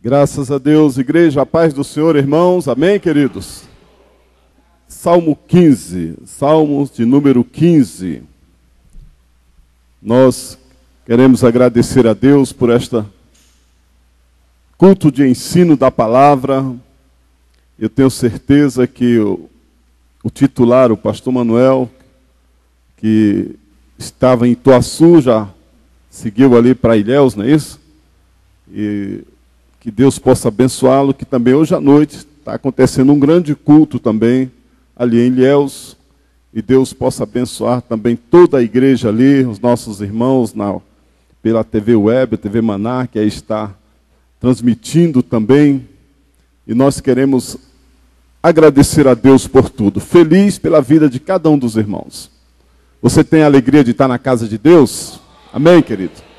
Graças a Deus, igreja, a paz do Senhor, irmãos, amém, queridos? Salmo 15, Salmos de número 15. Nós queremos agradecer a Deus por este culto de ensino da palavra. Eu tenho certeza que o titular, o pastor Manuel, que estava em Ituaçu, já seguiu ali para Ilhéus, não é isso? E que Deus possa abençoá-lo, que também hoje à noite está acontecendo um grande culto também ali em Ilhéus, e Deus possa abençoar também toda a igreja ali, os nossos irmãos pela TV Web, TV Maná, que aí está transmitindo também, e nós queremos agradecer a Deus por tudo, feliz pela vida de cada um dos irmãos. Você tem a alegria de estar na casa de Deus? Amém, querido?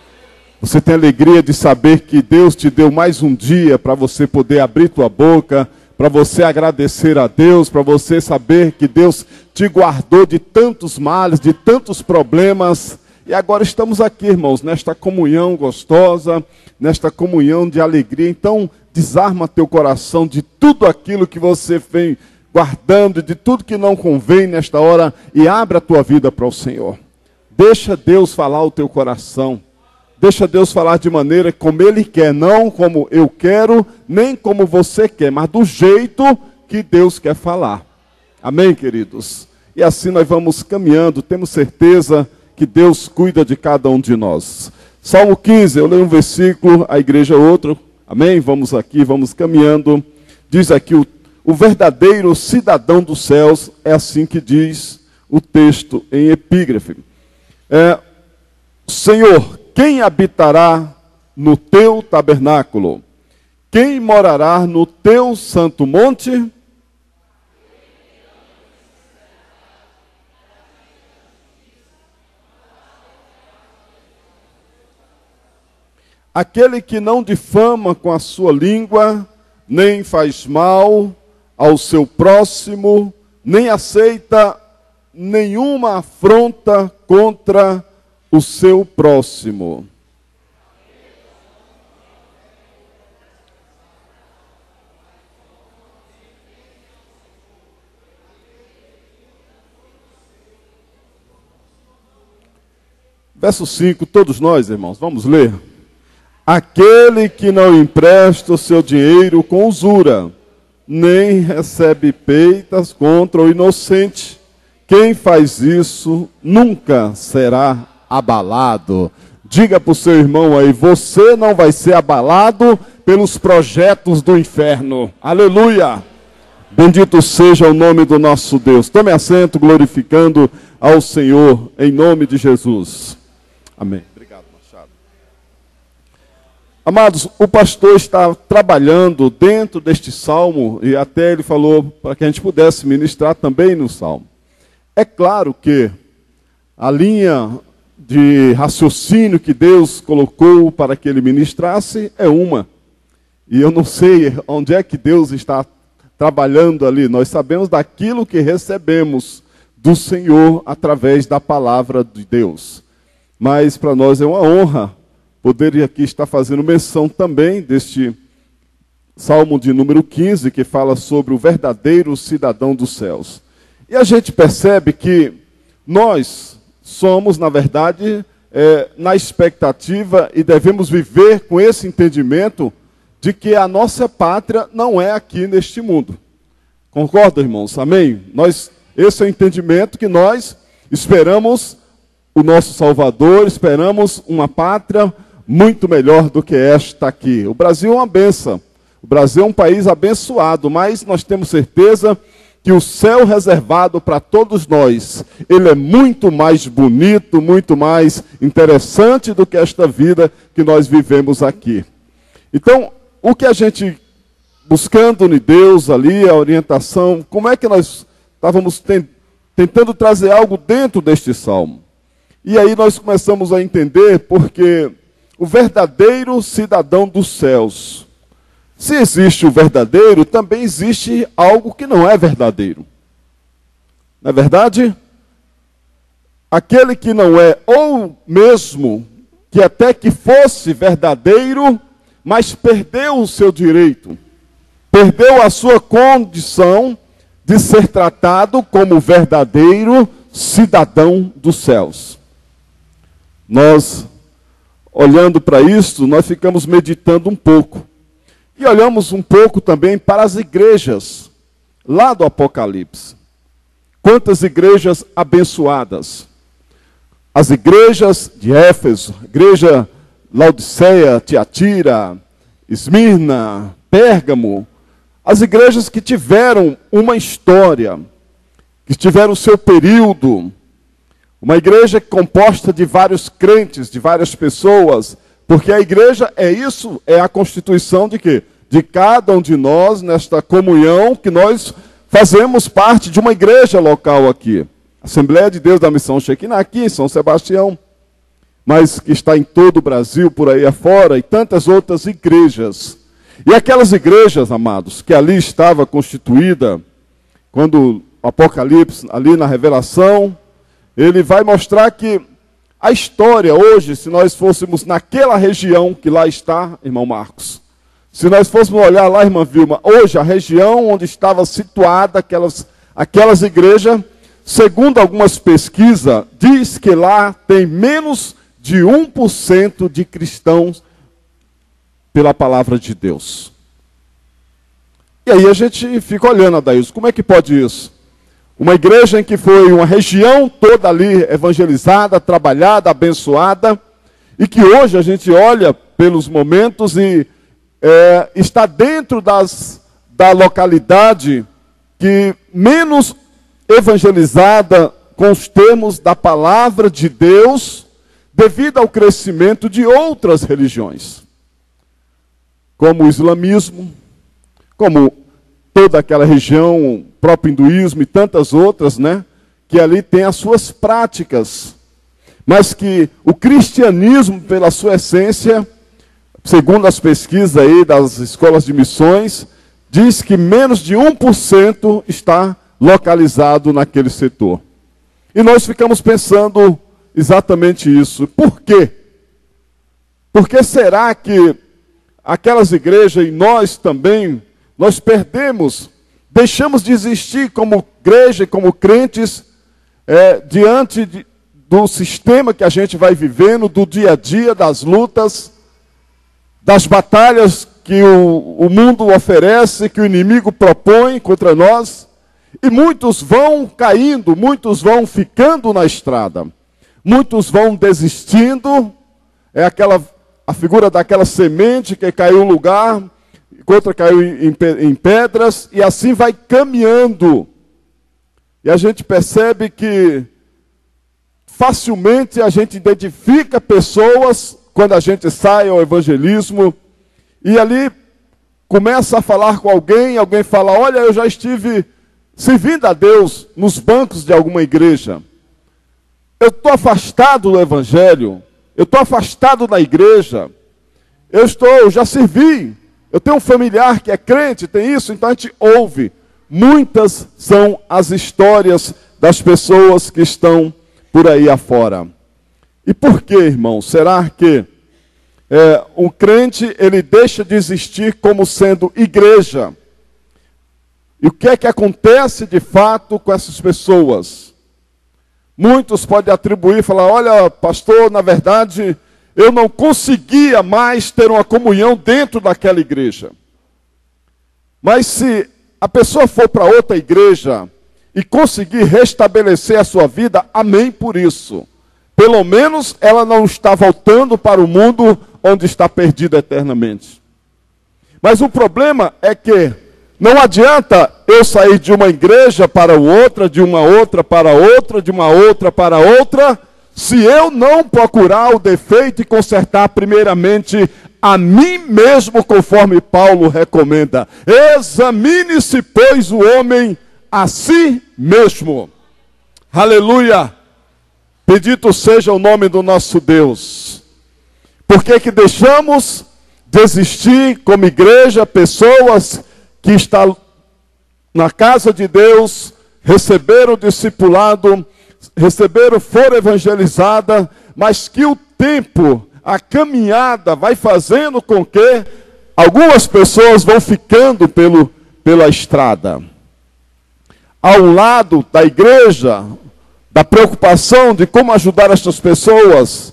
Você tem a alegria de saber que Deus te deu mais um dia para você poder abrir tua boca, para você agradecer a Deus, para você saber que Deus te guardou de tantos males, de tantos problemas. E agora estamos aqui, irmãos, nesta comunhão gostosa, nesta comunhão de alegria. Então, desarma teu coração de tudo aquilo que você vem guardando, de tudo que não convém nesta hora, e abre a tua vida para o Senhor. Deixa Deus falar o teu coração. Deixa Deus falar de maneira como Ele quer, não como eu quero, nem como você quer, mas do jeito que Deus quer falar. Amém, queridos? E assim nós vamos caminhando, temos certeza que Deus cuida de cada um de nós. Salmo 15, eu leio um versículo, a igreja outro. Amém? Vamos aqui, vamos caminhando. Diz aqui, o verdadeiro cidadão dos céus, é assim que diz o texto em epígrafe. Senhor, quem habitará no teu tabernáculo? Quem morará no teu santo monte? Aquele que não difama com a sua língua, nem faz mal ao seu próximo, nem aceita nenhuma afronta contra o seu próximo. Verso 5, todos nós, irmãos, vamos ler. Aquele que não empresta o seu dinheiro com usura, nem recebe peitas contra o inocente. Quem faz isso nunca será abalado. Diga para o seu irmão aí, você não vai ser abalado pelos projetos do inferno. Aleluia! Bendito seja o nome do nosso Deus. Tome assento glorificando ao Senhor em nome de Jesus. Amém. Obrigado, Machado. Amados, o pastor está trabalhando dentro deste salmo, e até ele falou para que a gente pudesse ministrar também no salmo. É claro que a linha de raciocínio que Deus colocou para que ele ministrasse é uma. E eu não sei onde é que Deus está trabalhando ali. Nós sabemos daquilo que recebemos do Senhor através da palavra de Deus. Mas para nós é uma honra poder aqui estar fazendo menção também deste Salmo de número 15, que fala sobre o verdadeiro cidadão dos céus. E a gente percebe que nós somos, na verdade, na expectativa e devemos viver com esse entendimento de que a nossa pátria não é aqui neste mundo. Concorda, irmãos? Amém? Esse é o entendimento que nós esperamos o nosso Salvador, esperamos uma pátria muito melhor do que esta aqui. O Brasil é uma bênção. O Brasil é um país abençoado, mas nós temos certeza que o céu reservado para todos nós, ele é muito mais bonito, muito mais interessante do que esta vida que nós vivemos aqui. Então, o que a gente, buscando em Deus ali, a orientação, como é que nós estávamos tentando trazer algo dentro deste salmo? E aí nós começamos a entender porque o verdadeiro cidadão dos céus, se existe o verdadeiro, também existe algo que não é verdadeiro. Não é verdade? Aquele que não é, ou mesmo que até que fosse verdadeiro, mas perdeu o seu direito, perdeu a sua condição de ser tratado como verdadeiro cidadão dos céus. Nós, olhando para isso, nós ficamos meditando um pouco. E olhamos um pouco também para as igrejas, lá do Apocalipse. Quantas igrejas abençoadas. As igrejas de Éfeso, igreja Laodiceia, Tiatira, Esmirna, Pérgamo, as igrejas que tiveram uma história, que tiveram o seu período, uma igreja composta de vários crentes, de várias pessoas, porque a igreja é isso, é a constituição de quê? De cada um de nós, nesta comunhão, que nós fazemos parte de uma igreja local aqui. Assembleia de Deus da Missão Shekinah, aqui em São Sebastião, mas que está em todo o Brasil, por aí afora, e tantas outras igrejas. E aquelas igrejas, amados, que ali estava constituída, quando o Apocalipse, ali na Revelação, ele vai mostrar que a história hoje, se nós fôssemos naquela região que lá está, irmão Marcos, se nós fôssemos olhar lá, irmã Vilma, hoje a região onde estava situada aquelas igrejas, segundo algumas pesquisas, diz que lá tem menos de 1% de cristãos pela palavra de Deus. E aí a gente fica olhando, Adailson, como é que pode isso? Uma igreja em que foi uma região toda ali evangelizada, trabalhada, abençoada, e que hoje a gente olha pelos momentos e está dentro da localidade que menos evangelizada com os termos da palavra de Deus, devido ao crescimento de outras religiões, como o islamismo, como toda aquela região, o próprio hinduísmo e tantas outras, né, que ali tem as suas práticas, mas que o cristianismo, pela sua essência, segundo as pesquisas aí das escolas de missões, diz que menos de 1% está localizado naquele setor. E nós ficamos pensando exatamente isso. Por quê? Por que será que aquelas igrejas e nós também, nós perdemos, deixamos de existir como igreja, como crentes, diante do sistema que a gente vai vivendo, do dia a dia, das lutas, das batalhas que o mundo oferece, que o inimigo propõe contra nós, e muitos vão caindo, muitos vão ficando na estrada, muitos vão desistindo, a figura daquela semente que caiu em um lugar, outra caiu em pedras, e assim vai caminhando. E a gente percebe que facilmente a gente identifica pessoas quando a gente sai ao evangelismo, e ali começa a falar com alguém fala, olha, eu já estive servindo a Deus nos bancos de alguma igreja. Eu estou afastado do evangelho, eu estou afastado da igreja, eu já servi, eu tenho um familiar que é crente, tem isso, então a gente ouve. Muitas são as histórias das pessoas que estão por aí afora. E por que, irmão? Será que um crente, ele deixa de existir como sendo igreja? E o que é que acontece de fato com essas pessoas? Muitos podem atribuir e falar, olha, pastor, na verdade, eu não conseguia mais ter uma comunhão dentro daquela igreja. Mas se a pessoa for para outra igreja e conseguir restabelecer a sua vida, amém por isso. Pelo menos ela não está voltando para o mundo onde está perdida eternamente. Mas o problema é que não adianta eu sair de uma igreja para outra, de uma outra para outra, de uma outra para outra, se eu não procurar o defeito e consertar primeiramente a mim mesmo, conforme Paulo recomenda. Examine-se, pois, o homem a si mesmo. Aleluia! Bendito seja o nome do nosso Deus. Por que que deixamos de existir como igreja pessoas que estão na casa de Deus, receberam o discipulado, foram evangelizadas, mas que o tempo, a caminhada vai fazendo com que algumas pessoas vão ficando pela estrada. Ao lado da igreja, da preocupação de como ajudar estas pessoas,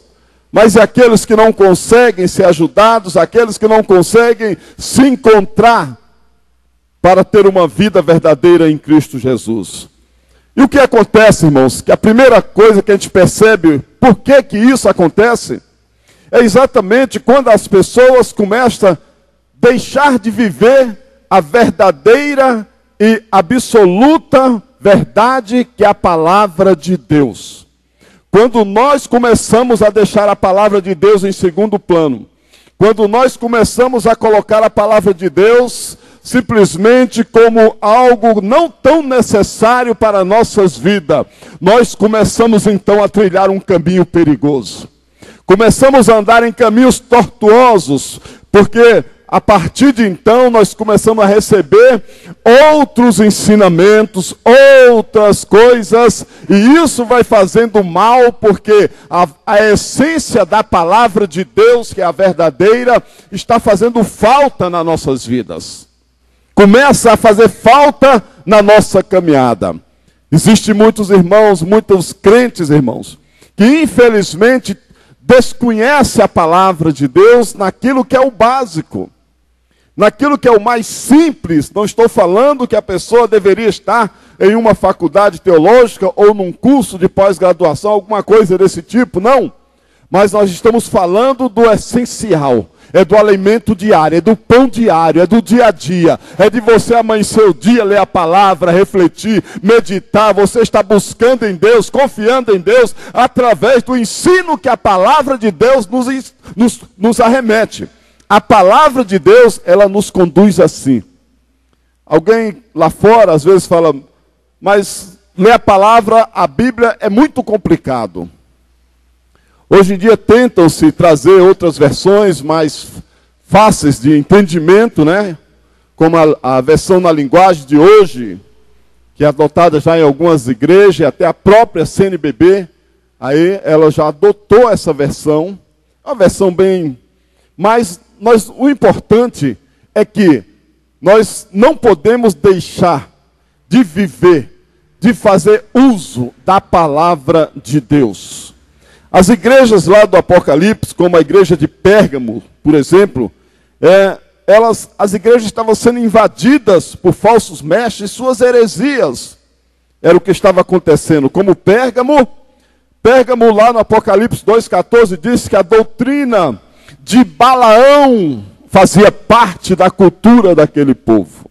mas aqueles que não conseguem ser ajudados, aqueles que não conseguem se encontrar para ter uma vida verdadeira em Cristo Jesus. E o que acontece, irmãos? Que a primeira coisa que a gente percebe, por que isso acontece? É exatamente quando as pessoas começam a deixar de viver a verdadeira e absoluta verdade que é a palavra de Deus. Quando nós começamos a deixar a palavra de Deus em segundo plano, quando nós começamos a colocar a palavra de Deus simplesmente como algo não tão necessário para nossas vidas, nós começamos então a trilhar um caminho perigoso. Começamos a andar em caminhos tortuosos, porque a partir de então nós começamos a receber outros ensinamentos, outras coisas, e isso vai fazendo mal, porque a essência da palavra de Deus, que é a verdadeira, está fazendo falta nas nossas vidas. Começa a fazer falta na nossa caminhada. Existem muitos irmãos, muitos crentes, irmãos, que infelizmente desconhecem a palavra de Deus naquilo que é o básico, naquilo que é o mais simples. Não estou falando que a pessoa deveria estar em uma faculdade teológica ou num curso de pós-graduação, alguma coisa desse tipo, não. Mas nós estamos falando do essencial. É do alimento diário, é do pão diário, é do dia a dia. É de você amanhecer o dia, ler a palavra, refletir, meditar. Você está buscando em Deus, confiando em Deus, através do ensino que a palavra de Deus nos arremete. A palavra de Deus, ela nos conduz assim. Alguém lá fora, às vezes, fala, mas ler a palavra, a Bíblia, é muito complicado. Hoje em dia tentam-se trazer outras versões mais fáceis de entendimento, né? Como a versão na linguagem de hoje, que é adotada já em algumas igrejas, até a própria CNBB, aí ela já adotou essa versão, uma versão bem... Mas o importante é que nós não podemos deixar de viver, de fazer uso da palavra de Deus. As igrejas lá do Apocalipse, como a igreja de Pérgamo, por exemplo, as igrejas estavam sendo invadidas por falsos mestres e suas heresias. Era o que estava acontecendo. Como Pérgamo lá no Apocalipse 2,14 diz que a doutrina de Balaão fazia parte da cultura daquele povo.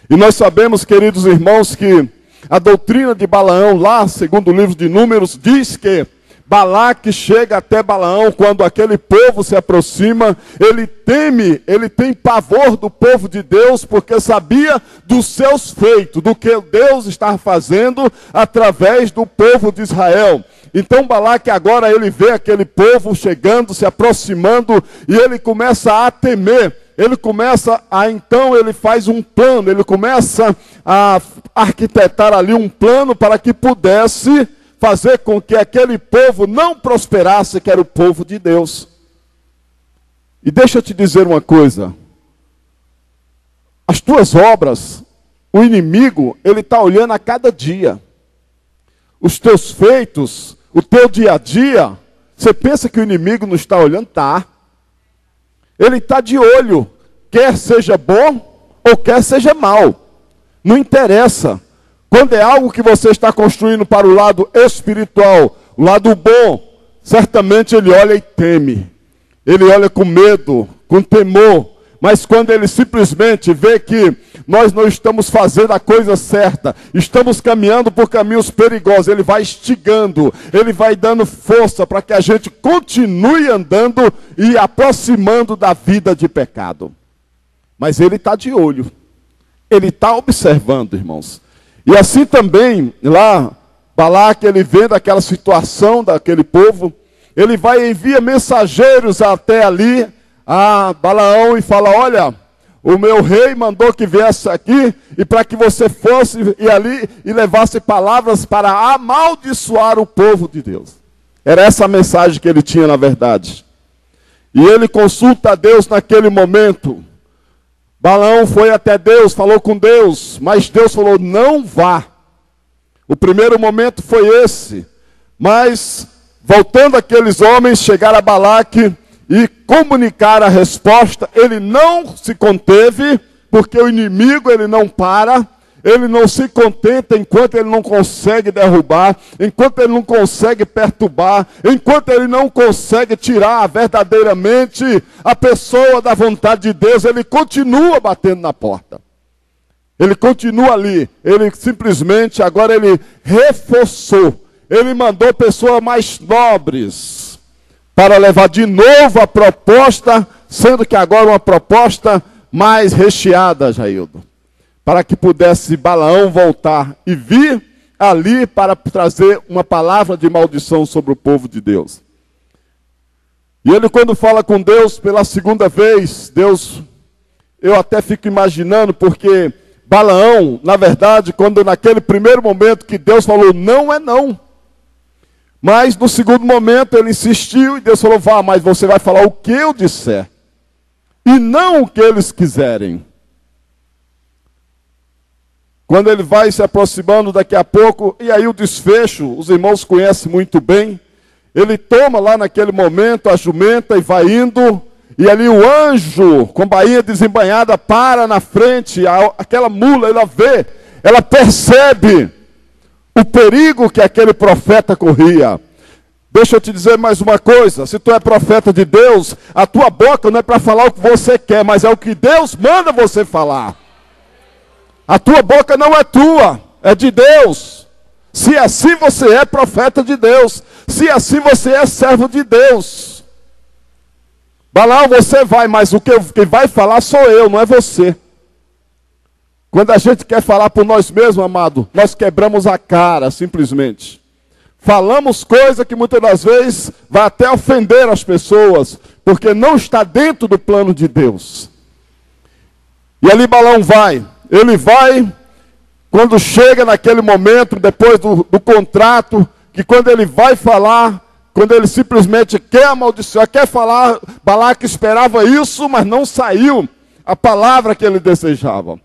E nós sabemos, queridos irmãos, que a doutrina de Balaão lá, segundo o livro de Números, diz que Balaque chega até Balaão, quando aquele povo se aproxima, ele teme, ele tem pavor do povo de Deus, porque sabia dos seus feitos, do que Deus está fazendo através do povo de Israel. Então Balaque agora ele vê aquele povo chegando, se aproximando, e ele começa a temer. Então ele faz um plano, ele começa a arquitetar ali um plano para que pudesse fazer com que aquele povo não prosperasse, que era o povo de Deus. E deixa eu te dizer uma coisa. As tuas obras, o inimigo, ele está olhando a cada dia. Os teus feitos, o teu dia a dia, você pensa que o inimigo não está olhando? Tá. Ele está de olho, quer seja bom ou quer seja mal. Não interessa. Quando é algo que você está construindo para o lado espiritual, o lado bom, certamente ele olha e teme. Ele olha com medo, com temor. Mas quando ele simplesmente vê que nós não estamos fazendo a coisa certa, estamos caminhando por caminhos perigosos, ele vai instigando, ele vai dando força para que a gente continue andando e aproximando da vida de pecado. Mas ele está de olho, ele está observando, irmãos. E assim também, lá, Balaque, ele vendo aquela situação daquele povo, ele vai e envia mensageiros até ali, a Balaão, e fala, olha, o meu rei mandou que viesse aqui, e para que você fosse e ali e levasse palavras para amaldiçoar o povo de Deus. Era essa a mensagem que ele tinha na verdade. E ele consulta a Deus naquele momento. Balaão foi até Deus, falou com Deus, mas Deus falou, não vá. O primeiro momento foi esse. Mas, voltando aqueles homens, chegaram a Balaque e comunicaram a resposta. Ele não se conteve, porque o inimigo ele não para. Ele não se contenta enquanto ele não consegue derrubar, enquanto ele não consegue perturbar, enquanto ele não consegue tirar verdadeiramente a pessoa da vontade de Deus, ele continua batendo na porta. Ele continua ali, ele simplesmente, agora ele reforçou, ele mandou pessoas mais nobres para levar de novo a proposta, sendo que agora uma proposta mais recheada, Jaildo. Para que pudesse Balaão voltar e vir ali para trazer uma palavra de maldição sobre o povo de Deus. E ele quando fala com Deus pela segunda vez, Deus, eu até fico imaginando, porque Balaão, na verdade, quando naquele primeiro momento que Deus falou não é não. Mas no segundo momento ele insistiu e Deus falou, vá, mas você vai falar o que eu disser. E não o que eles quiserem. Quando ele vai se aproximando daqui a pouco, e aí o desfecho, os irmãos conhecem muito bem, ele toma lá naquele momento a jumenta e vai indo, e ali o anjo, com bainha desembainhada, para na frente, aquela mula, ela vê, ela percebe o perigo que aquele profeta corria. Deixa eu te dizer mais uma coisa, se tu é profeta de Deus, a tua boca não é para falar o que você quer, mas é o que Deus manda você falar. A tua boca não é tua, é de Deus. Se assim você é profeta de Deus, se assim você é servo de Deus. Balaão, você vai, mas o que vai falar sou eu, não é você. Quando a gente quer falar por nós mesmos, amado, nós quebramos a cara, simplesmente. Falamos coisa que muitas das vezes vai até ofender as pessoas, porque não está dentro do plano de Deus. E ali Balaão vai. Ele vai, quando chega naquele momento, depois do contrato, que quando ele vai falar, quando ele simplesmente quer amaldiçoar, quer falar, Balaque esperava isso, mas não saiu a palavra que ele desejava.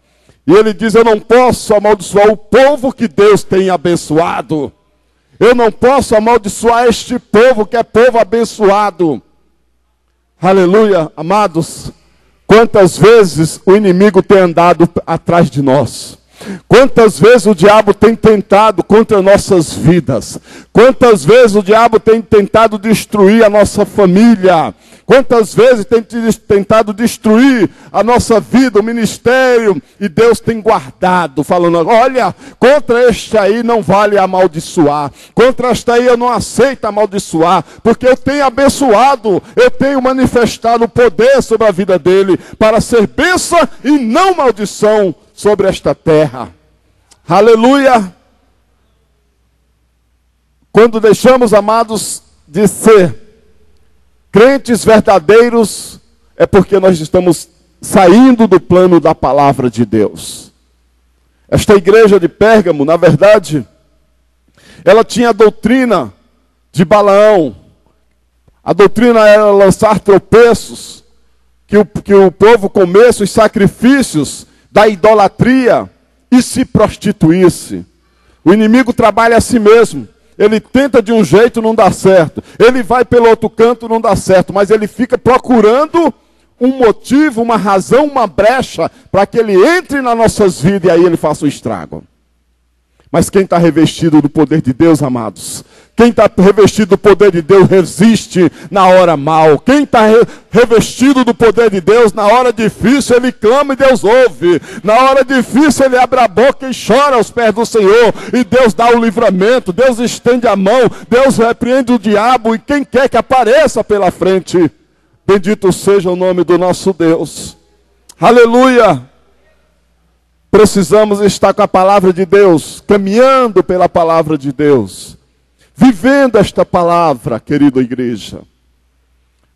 E ele diz, eu não posso amaldiçoar o povo que Deus tem abençoado. Eu não posso amaldiçoar este povo que é povo abençoado. Aleluia, amados. Quantas vezes o inimigo tem andado atrás de nós? Quantas vezes o diabo tem tentado contra nossas vidas? Quantas vezes o diabo tem tentado destruir a nossa família? Quantas vezes tem tentado destruir a nossa vida, o ministério? E Deus tem guardado, falando, olha, contra este aí não vale amaldiçoar. Contra este aí eu não aceito amaldiçoar, porque eu tenho abençoado, eu tenho manifestado o poder sobre a vida dele, para ser bênção e não maldição sobre esta terra. Aleluia! Quando deixamos, amados, de ser crentes verdadeiros, é porque nós estamos saindo do plano da palavra de Deus. Esta igreja de Pérgamo, na verdade, ela tinha a doutrina de Balaão. A doutrina era lançar tropeços, que o povo comesse os sacrifícios da idolatria e se prostituísse. O inimigo trabalha assim mesmo. Ele tenta de um jeito, não dá certo. Ele vai pelo outro canto, não dá certo. Mas ele fica procurando um motivo, uma razão, uma brecha, para que ele entre nas nossas vidas e aí ele faça o estrago. Mas quem está revestido do poder de Deus, amados? Quem está revestido do poder de Deus resiste na hora mal. Quem está revestido do poder de Deus, na hora difícil ele clama e Deus ouve. Na hora difícil ele abre a boca e chora aos pés do Senhor. E Deus dá o livramento, Deus estende a mão, Deus repreende o diabo e quem quer que apareça pela frente. Bendito seja o nome do nosso Deus. Aleluia! Precisamos estar com a palavra de Deus, caminhando pela palavra de Deus, vivendo esta palavra, querida igreja.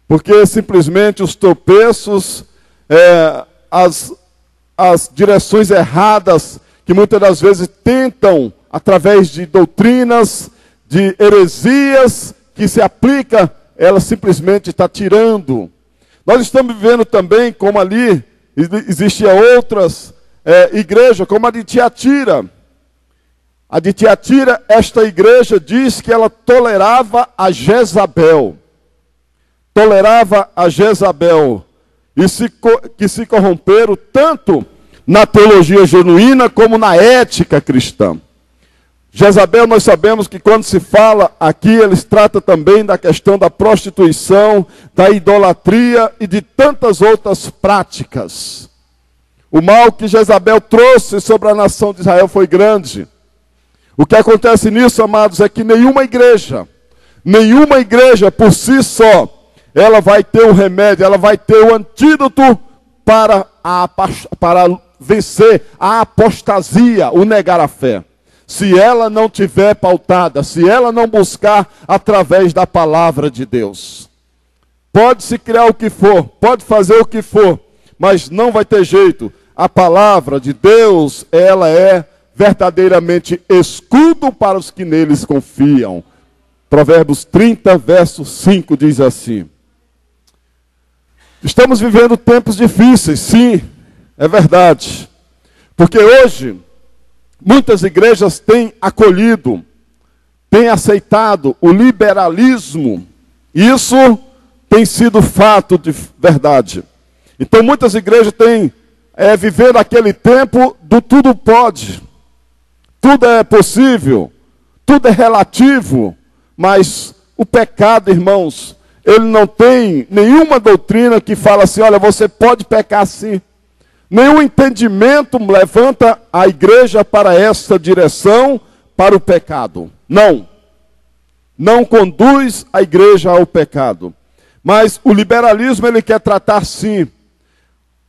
Porque simplesmente os tropeços, as direções erradas, que muitas das vezes tentam, através de doutrinas, de heresias, que se aplica, ela simplesmente está tirando Nós estamos vivendo também, como ali existiam outras igrejas, como a de Tiatira. A de Tiatira, esta igreja diz que ela tolerava a Jezabel. Tolerava a Jezabel. Que se corromperam tanto na teologia genuína como na ética cristã. Jezabel, nós sabemos que quando se fala aqui, eles tratam também da questão da prostituição, da idolatria e de tantas outras práticas. O mal que Jezabel trouxe sobre a nação de Israel foi grande. O que acontece nisso, amados, é que nenhuma igreja por si só, ela vai ter o remédio, ela vai ter o antídoto para vencer a apostasia, o negar a fé. Se ela não tiver pautada, se ela não buscar através da palavra de Deus. Pode-se criar o que for, pode fazer o que for, mas não vai ter jeito. A palavra de Deus, ela é verdadeiramente escudo para os que neles confiam. Provérbios 30, verso 5 diz assim. Estamos vivendo tempos difíceis, sim, é verdade. Porque hoje, muitas igrejas têm acolhido, têm aceitado o liberalismo. Isso tem sido fato de verdade. Então muitas igrejas têm vivido aquele tempo do tudo pode. Tudo é possível, tudo é relativo. Mas o pecado, irmãos, ele não tem nenhuma doutrina que fala assim, olha, você pode pecar sim. Nenhum entendimento levanta a igreja para essa direção, para o pecado. Não. Não conduz a igreja ao pecado. Mas o liberalismo, ele quer tratar sim.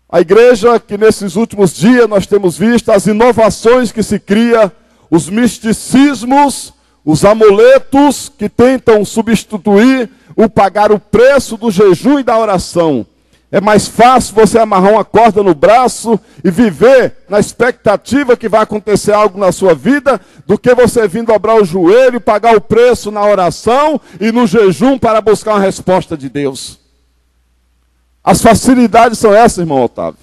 A igreja que nesses últimos dias nós temos visto as inovações que se cria, os misticismos, os amuletos que tentam substituir o pagar o preço do jejum e da oração. É mais fácil você amarrar uma corda no braço e viver na expectativa que vai acontecer algo na sua vida, do que você vir dobrar o joelho e pagar o preço na oração e no jejum para buscar uma resposta de Deus. As facilidades são essas, irmão Otávio.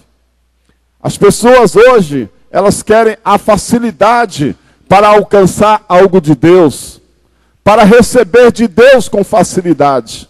As pessoas hoje, elas querem a facilidade para alcançar algo de Deus, para receber de Deus com facilidade.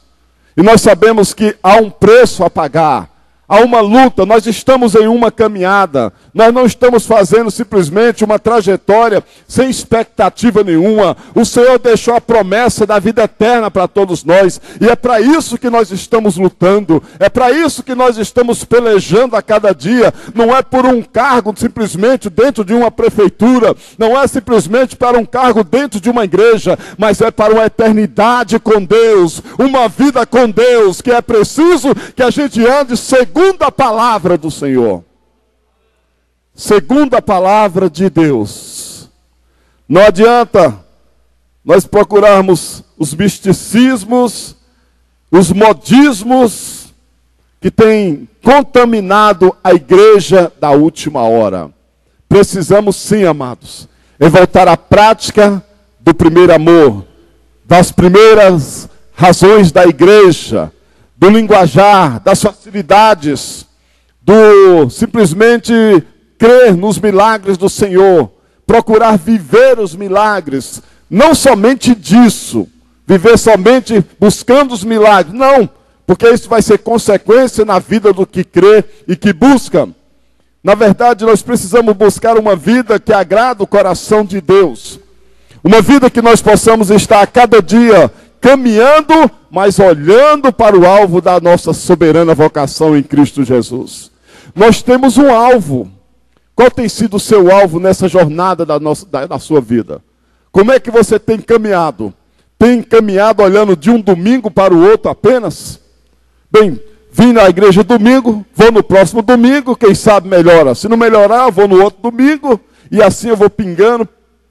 E nós sabemos que há um preço a pagar, há uma luta, nós estamos em uma caminhada, nós não estamos fazendo simplesmente uma trajetória sem expectativa nenhuma. O Senhor deixou a promessa da vida eterna para todos nós, e é para isso que nós estamos lutando, é para isso que nós estamos pelejando a cada dia. Não é por um cargo simplesmente dentro de uma prefeitura, não é simplesmente para um cargo dentro de uma igreja, mas é para uma eternidade com Deus, uma vida com Deus, que é preciso que a gente ande segundo a palavra do Senhor. Segundo a palavra de Deus. Não adianta nós procurarmos os misticismos, os modismos que têm contaminado a igreja da última hora. Precisamos sim, amados, voltar à prática do primeiro amor, das primeiras razões da igreja, do linguajar, das facilidades, do simplesmente crer nos milagres do Senhor, procurar viver os milagres, não somente disso, viver somente buscando os milagres, não, porque isso vai ser consequência na vida do que crê e que busca. Na verdade, nós precisamos buscar uma vida que agrada o coração de Deus, uma vida que nós possamos estar a cada dia caminhando, mas olhando para o alvo da nossa soberana vocação em Cristo Jesus. Nós temos um alvo. Qual tem sido o seu alvo nessa jornada da sua vida? Como é que você tem caminhado? Tem caminhado olhando de um domingo para o outro apenas? Bem, vim na igreja domingo, vou no próximo domingo, quem sabe melhora. Se não melhorar, eu vou no outro domingo, e assim eu vou pingando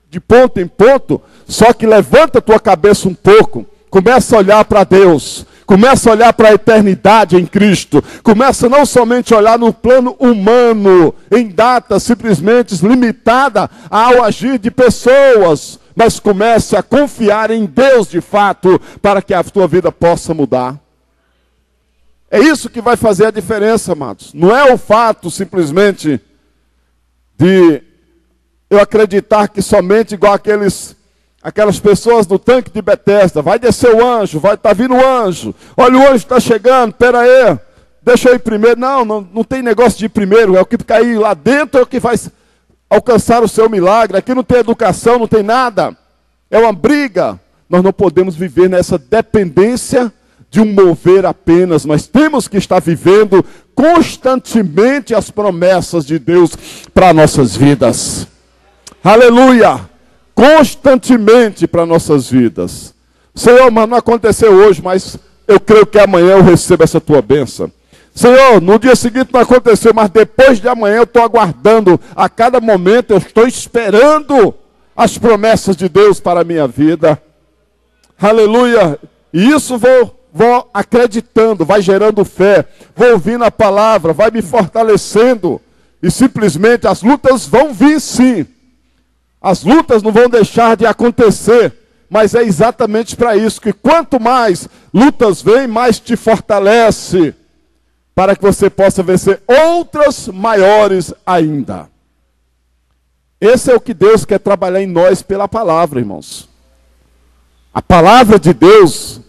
de ponto em ponto. Só que levanta a tua cabeça um pouco, começa a olhar para Deus, começa a olhar para a eternidade em Cristo, começa não somente a olhar no plano humano, em data simplesmente limitada ao agir de pessoas, mas comece a confiar em Deus de fato, para que a tua vida possa mudar. É isso que vai fazer a diferença, amados. Não é o fato simplesmente de eu acreditar que somente igual aquelas pessoas do tanque de Betesda, vai descer o anjo, vai estar vindo o anjo, olha o anjo está chegando, espera aí, deixa eu ir primeiro. Não tem negócio de ir primeiro, é o que cair lá dentro, é o que vai alcançar o seu milagre. Aqui não tem educação, não tem nada, é uma briga. Nós não podemos viver nessa dependência de um mover apenas, nós temos que estar vivendo constantemente as promessas de Deus para nossas vidas. Aleluia! Constantemente para nossas vidas. Senhor, mas não aconteceu hoje, mas eu creio que amanhã eu recebo essa tua bênção. Senhor, no dia seguinte não aconteceu, mas depois de amanhã eu estou aguardando. A cada momento eu estou esperando as promessas de Deus para a minha vida. Aleluia! E isso vou acreditando, vai gerando fé, vou ouvindo a palavra, vai me fortalecendo. E simplesmente as lutas vão vir sim. As lutas não vão deixar de acontecer. Mas é exatamente para isso que quanto mais lutas vêm, mais te fortalece. Para que você possa vencer outras maiores ainda. Esse é o que Deus quer trabalhar em nós pela palavra, irmãos. A palavra de Deus,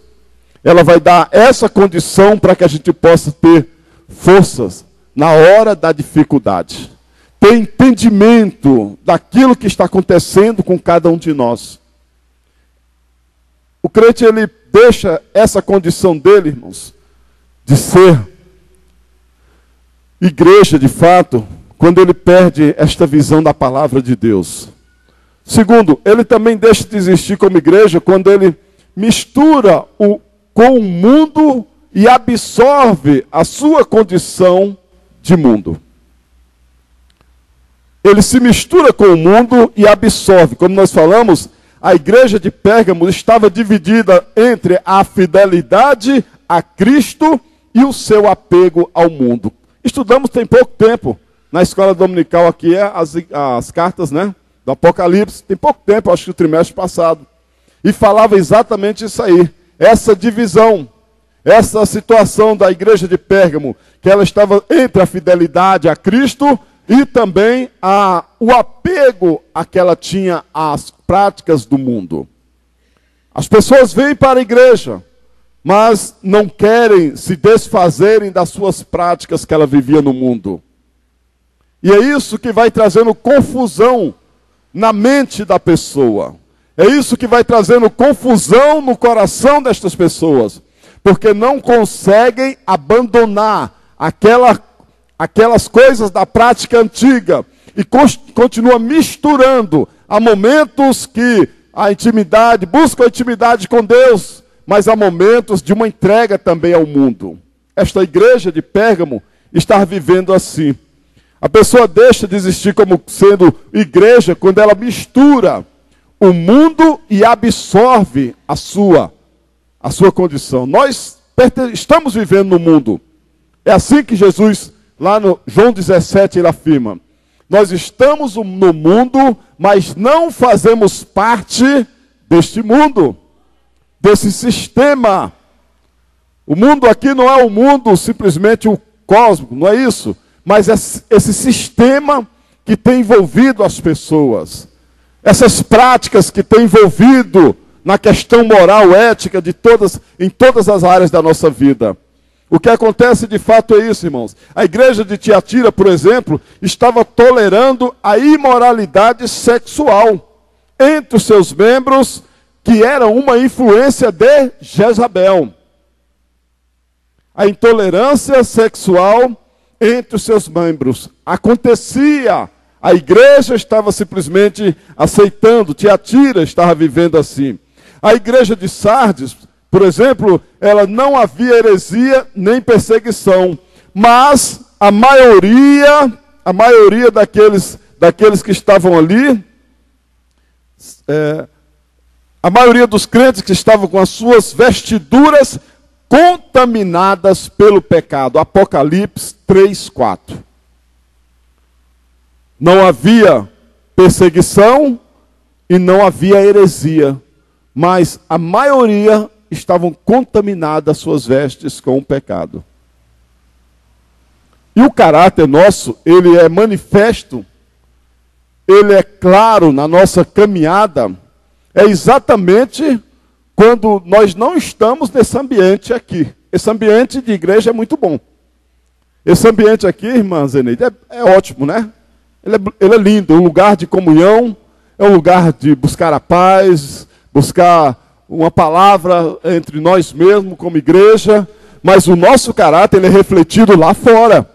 ela vai dar essa condição para que a gente possa ter forças na hora da dificuldade. Ter entendimento daquilo que está acontecendo com cada um de nós. O crente, ele deixa essa condição dele, irmãos, de ser igreja de fato, quando ele perde esta visão da palavra de Deus. Segundo, ele também deixa de existir como igreja quando ele mistura com o mundo e absorve a sua condição de mundo. Ele se mistura com o mundo e absorve. Como nós falamos, a igreja de Pérgamo estava dividida entre a fidelidade a Cristo e o seu apego ao mundo. Estudamos tem pouco tempo, na escola dominical aqui, as cartas, né, do Apocalipse, tem pouco tempo, acho que o trimestre passado. E falava exatamente isso aí, essa divisão, essa situação da igreja de Pérgamo, que ela estava entre a fidelidade a Cristo e também o apego a que ela tinha às práticas do mundo. As pessoas vêm para a igreja, mas não querem se desfazerem das suas práticas que ela vivia no mundo. E é isso que vai trazendo confusão na mente da pessoa. É isso que vai trazendo confusão no coração destas pessoas. Porque não conseguem abandonar aquelas coisas da prática antiga. E continua misturando. Há momentos que buscam a intimidade com Deus. Mas há momentos de uma entrega também ao mundo. Esta igreja de Pérgamo está vivendo assim. A pessoa deixa de existir como sendo igreja quando ela mistura o mundo e absorve a sua condição. Nós estamos vivendo no mundo. É assim que Jesus, lá no João 17, ele afirma. Nós estamos no mundo, mas não fazemos parte deste mundo, desse sistema. O mundo aqui não é o mundo simplesmente o cósmico, não é isso? Mas esse sistema que tem envolvido as pessoas. Essas práticas que tem envolvido na questão moral, ética, em todas as áreas da nossa vida. O que acontece de fato é isso, irmãos. A igreja de Tiatira, por exemplo, estava tolerando a imoralidade sexual entre os seus membros, que era uma influência de Jezabel. A intolerância sexual entre os seus membros acontecia. A igreja estava simplesmente aceitando. Tiatira estava vivendo assim. A igreja de Sardes, por exemplo, ela não havia heresia nem perseguição. Mas a maioria daqueles que estavam ali, a maioria dos crentes que estavam com as suas vestiduras contaminadas pelo pecado. Apocalipse 3:4. Não havia perseguição e não havia heresia, mas a maioria estavam contaminadas suas vestes com o pecado. E o caráter nosso, ele é manifesto, ele é claro na nossa caminhada, é exatamente quando nós não estamos nesse ambiente aqui. Esse ambiente de igreja é muito bom. Esse ambiente aqui, irmã Zeneide, é ótimo, né? Ele é lindo, é um lugar de comunhão, é um lugar de buscar a paz, buscar uma palavra entre nós mesmos como igreja, mas o nosso caráter ele é refletido lá fora,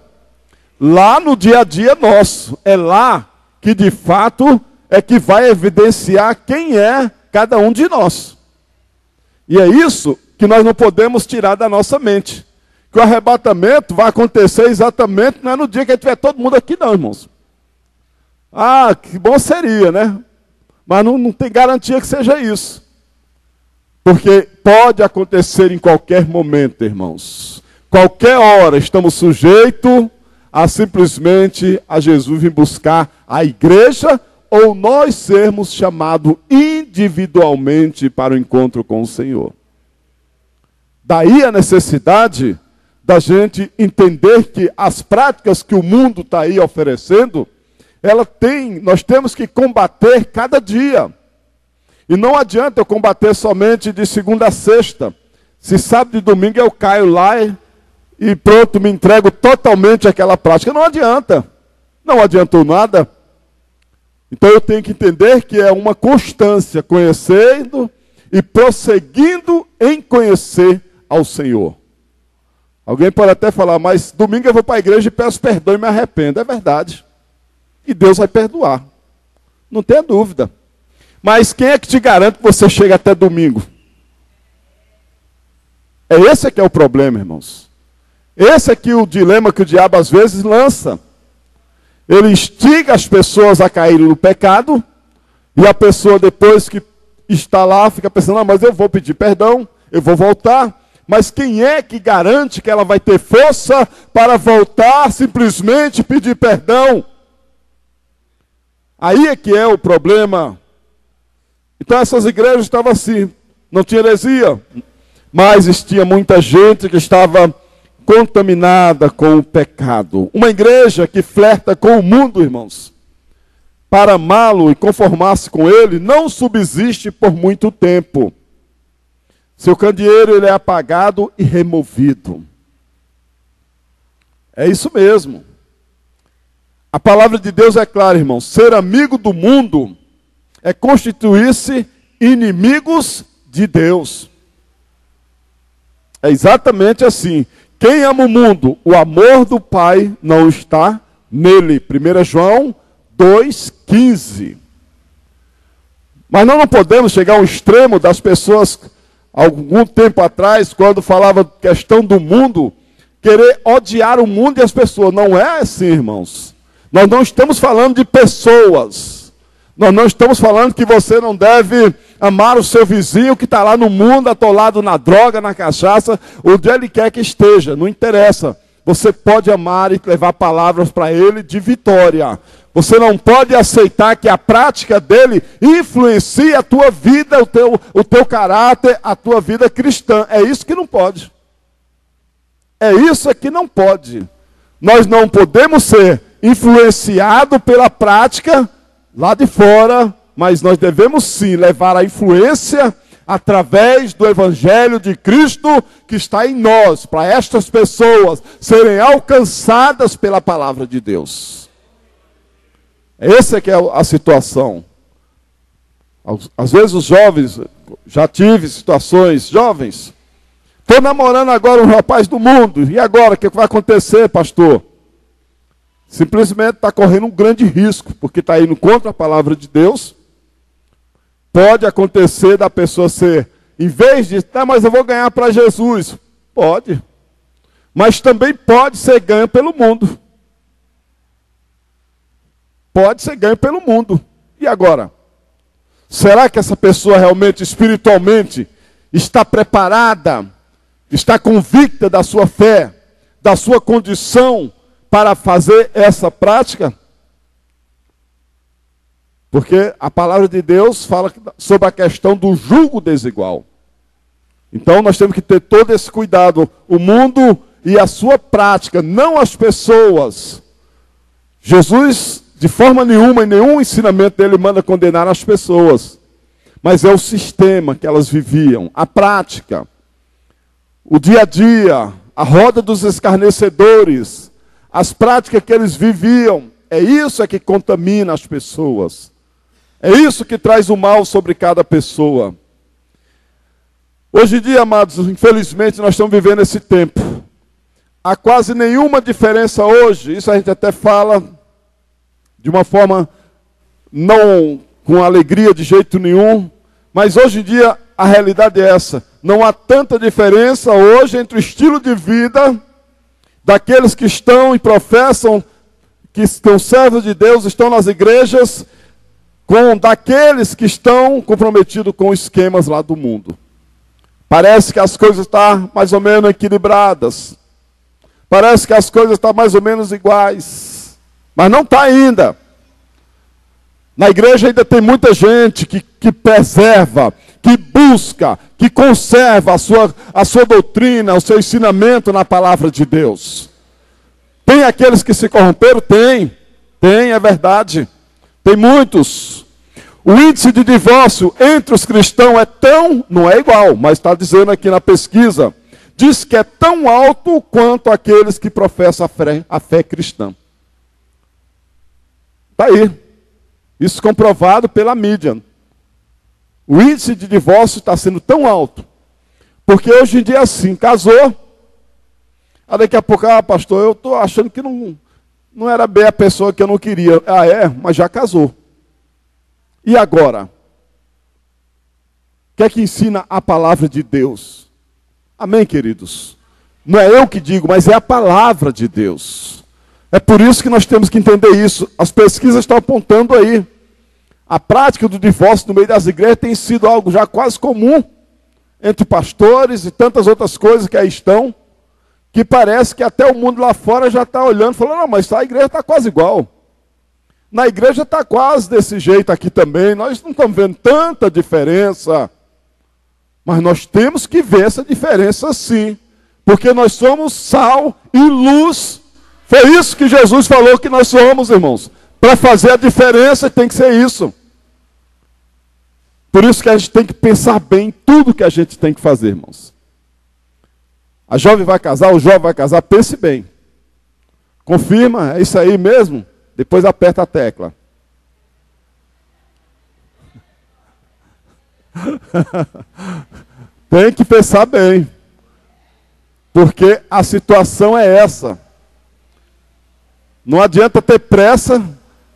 lá no dia a dia nosso. É lá que de fato é que vai evidenciar quem é cada um de nós. E é isso que nós não podemos tirar da nossa mente. Que o arrebatamento vai acontecer exatamente, não é no dia que tiver todo mundo aqui não, irmãos. Ah, que bom seria, né? Mas não tem garantia que seja isso. Porque pode acontecer em qualquer momento, irmãos. Qualquer hora estamos sujeitos a simplesmente a Jesus vir buscar a igreja ou nós sermos chamados individualmente para o encontro com o Senhor. Daí a necessidade da gente entender que as práticas que o mundo está aí oferecendo, nós temos que combater cada dia. E não adianta eu combater somente de segunda a sexta. Se sábado e domingo eu caio lá e pronto, me entrego totalmente àquela prática. Não adianta. Não adiantou nada. Então eu tenho que entender que é uma constância, conhecendo e prosseguindo em conhecer ao Senhor. Alguém pode até falar, mas domingo eu vou para a igreja e peço perdão e me arrependo. É verdade. E Deus vai perdoar. Não tenha dúvida. Mas quem é que te garante que você chega até domingo? Esse que é o problema, irmãos. Esse aqui é o dilema que o diabo às vezes lança. Ele instiga as pessoas a caírem no pecado, e a pessoa depois que está lá fica pensando, mas eu vou pedir perdão, eu vou voltar. Mas quem é que garante que ela vai ter força para voltar, simplesmente pedir perdão? Aí é que é o problema. Então essas igrejas estavam assim, não tinha heresia, mas tinha muita gente que estava contaminada com o pecado. Uma igreja que flerta com o mundo, irmãos, para amá-lo e conformar-se com ele, não subsiste por muito tempo. Seu candeeiro ele é apagado e removido. É isso mesmo. A palavra de Deus é clara, irmãos. Ser amigo do mundo é constituir-se inimigos de Deus. É exatamente assim. Quem ama o mundo, o amor do Pai não está nele. 1 João 2,15. Mas nós não podemos chegar ao extremo das pessoas, algum tempo atrás, quando falava questão do mundo, querer odiar o mundo e as pessoas. Não é assim, irmãos. Nós não estamos falando de pessoas. Nós não estamos falando que você não deve amar o seu vizinho que está lá no mundo, atolado na droga, na cachaça, onde ele quer que esteja, não interessa. Você pode amar e levar palavras para ele de vitória. Você não pode aceitar que a prática dele influencie a tua vida, o teu caráter, a tua vida cristã. É isso que não pode. É isso que não pode. Nós não podemos ser influenciados pela prática lá de fora, mas nós devemos sim levar a influência através do Evangelho de Cristo que está em nós, para estas pessoas serem alcançadas pela palavra de Deus. Essa que é a situação. Às vezes os jovens, já tive situações, jovens, estou namorando agora um rapaz do mundo, e agora o que vai acontecer, pastor? Simplesmente está correndo um grande risco, porque está indo contra a palavra de Deus. Pode acontecer da pessoa ser, em vez de, mas eu vou ganhar para Jesus. Pode. Mas também pode ser ganho pelo mundo. Pode ser ganho pelo mundo. E agora? Será que essa pessoa realmente, espiritualmente, está preparada, está convicta da sua fé, da sua condição para fazer essa prática? Porque a palavra de Deus fala sobre a questão do jugo desigual. Então nós temos que ter todo esse cuidado. O mundo e a sua prática, não as pessoas. Jesus, de forma nenhuma, em nenhum ensinamento dele, manda condenar as pessoas. Mas é o sistema que elas viviam, a prática, o dia a dia, a roda dos escarnecedores, as práticas que eles viviam. É isso que contamina as pessoas. É isso que traz o mal sobre cada pessoa. Hoje em dia, amados, infelizmente nós estamos vivendo esse tempo. Há quase nenhuma diferença hoje, isso a gente até fala de uma forma não com alegria de jeito nenhum, mas hoje em dia a realidade é essa. Não há tanta diferença hoje entre o estilo de vida daqueles que estão e professam que estão servos de Deus, estão nas igrejas, com daqueles que estão comprometidos com esquemas lá do mundo. Parece que as coisas estão mais ou menos equilibradas. Parece que as coisas estão mais ou menos iguais. Mas não está ainda. Na igreja ainda tem muita gente que preserva, que busca, que conserva a sua doutrina, o seu ensinamento na palavra de Deus. Tem aqueles que se corromperam? Tem, é verdade. Tem muitos. O índice de divórcio entre os cristãos não é igual, mas está dizendo aqui na pesquisa, diz que é tão alto quanto aqueles que professam a fé cristã. Está aí. Isso comprovado pela mídia. O índice de divórcio está sendo tão alto. Porque hoje em dia é assim, casou. Aí daqui a pouco, pastor, eu estou achando que não era bem a pessoa que eu não queria. Mas já casou. E agora? O que é que ensina a palavra de Deus? Amém, queridos? Não é eu que digo, mas é a palavra de Deus. É por isso que nós temos que entender isso. As pesquisas estão apontando aí. A prática do divórcio no meio das igrejas tem sido algo já quase comum entre pastores e tantas outras coisas que aí estão, que parece que até o mundo lá fora já está olhando e falando, não, mas a igreja está quase igual. Na igreja está quase desse jeito aqui também. Nós não estamos vendo tanta diferença. Mas nós temos que ver essa diferença sim. Porque nós somos sal e luz. Foi isso que Jesus falou que nós somos, irmãos. Para fazer a diferença tem que ser isso. Por isso que a gente tem que pensar bem em tudo que a gente tem que fazer, irmãos. A jovem vai casar, o jovem vai casar, pense bem. Confirma, é isso aí mesmo? Depois aperta a tecla. Tem que pensar bem. Porque a situação é essa. Não adianta ter pressa.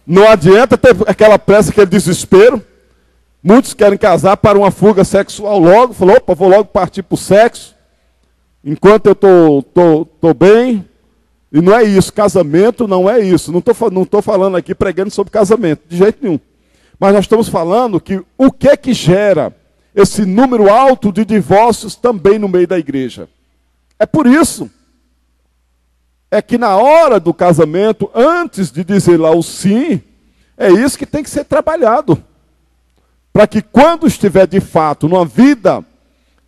Não adianta ter aquela pressa, aquele desespero. Muitos querem casar para uma fuga sexual logo. Falou, opa, vou logo partir para o sexo. Enquanto eu estou bem. E não é isso, casamento não é isso. Não estou falando aqui pregando sobre casamento, de jeito nenhum. Mas nós estamos falando que o que é que gera esse número alto de divórcios também no meio da igreja. É por isso. É que na hora do casamento, antes de dizer lá o sim, é isso que tem que ser trabalhado. Para que quando estiver de fato numa vida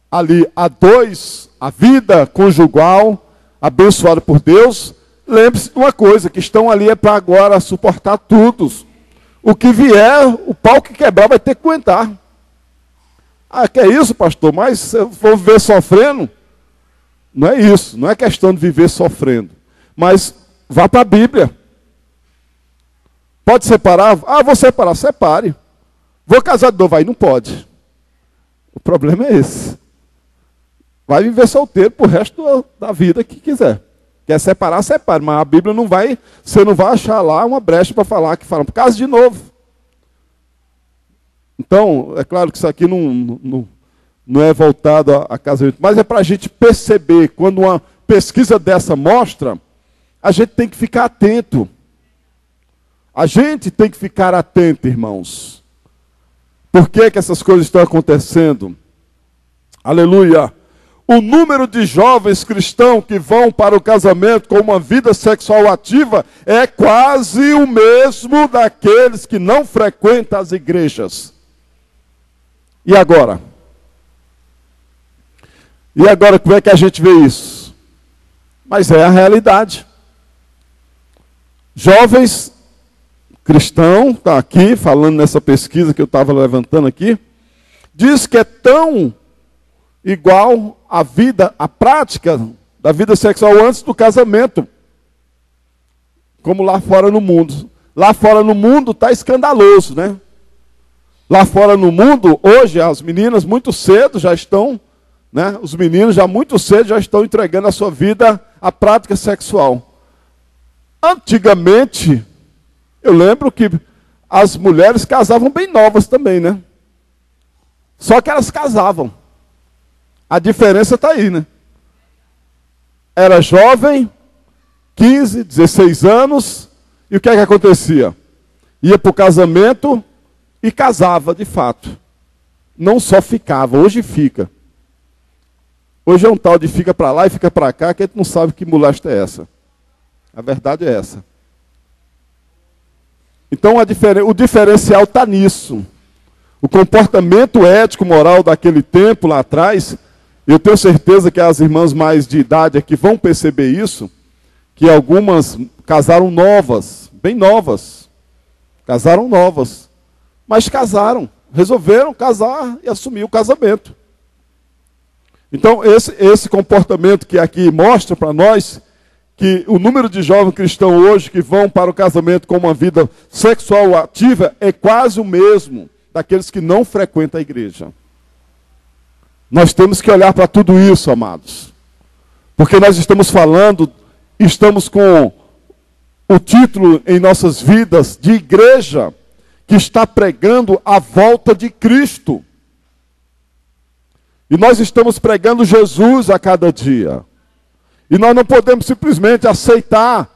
ali a dois, a vida conjugal, abençoado por Deus, lembre-se de uma coisa, que estão ali é para agora suportar tudo. O que vier, o pau que quebrar vai ter que aguentar. Que é isso, pastor? Mas eu vou viver sofrendo? Não é isso, não é questão de viver sofrendo. Mas vá para a Bíblia. Pode separar? Vou separar, separe. Vou casar de novo, aí não pode. O problema é esse. Vai viver solteiro pro resto da vida que quiser. Quer separar, separe. Mas a Bíblia não vai, você não vai achar lá uma brecha para falar que falam, case de novo. Então, é claro que isso aqui não é voltado a casamento, mas é para a gente perceber, quando uma pesquisa dessa mostra, a gente tem que ficar atento. A gente tem que ficar atento, irmãos. Por que essas coisas estão acontecendo? Aleluia! O número de jovens cristãos que vão para o casamento com uma vida sexual ativa é quase o mesmo daqueles que não frequentam as igrejas. E agora? E agora, como é que a gente vê isso? mas é a realidade. Jovens cristãos, está aqui, falando nessa pesquisa que eu estava levantando aqui, diz que é tão igual a vida, a prática da vida sexual antes do casamento, como lá fora no mundo. Lá fora no mundo está escandaloso, né? Lá fora no mundo, hoje, as meninas muito cedo já estão, né? Os meninos já muito cedo já estão entregando a sua vida à prática sexual. Antigamente, eu lembro que as mulheres casavam bem novas também, né? Só que elas casavam. A diferença está aí, né? Era jovem, 15, 16 anos, e o que é que acontecia? Ia para o casamento e casava, de fato. Não só ficava, hoje fica. Hoje é um tal de fica para lá e fica para cá, que a gente não sabe que molesta é essa. A verdade é essa. Então o diferencial está nisso. O comportamento ético, moral daquele tempo lá atrás, eu tenho certeza que as irmãs mais de idade aqui vão perceber isso, que algumas casaram novas, bem novas. Casaram novas. Mas casaram, resolveram casar e assumir o casamento. Então esse comportamento que aqui mostra para nós, que o número de jovens cristãos hoje que vão para o casamento com uma vida sexual ativa é quase o mesmo daqueles que não frequentam a igreja. Nós temos que olhar para tudo isso, amados. Porque nós estamos falando, estamos com o título em nossas vidas de igreja que está pregando a volta de Cristo. E nós estamos pregando Jesus a cada dia. E nós não podemos simplesmente aceitar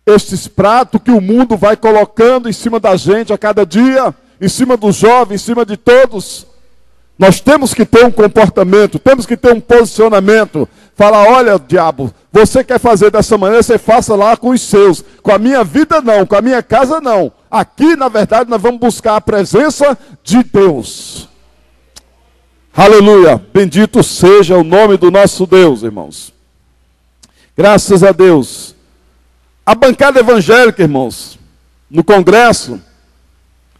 estes pratos que o mundo vai colocando em cima da gente a cada dia, em cima dos jovens, em cima de todos. Nós temos que ter um comportamento, temos que ter um posicionamento. Falar, olha, diabo, você quer fazer dessa maneira, você faça lá com os seus. Com a minha vida não, com a minha casa não. Aqui, na verdade, nós vamos buscar a presença de Deus. Aleluia, bendito seja o nome do nosso Deus, irmãos. Graças a Deus. A bancada evangélica, irmãos, no Congresso,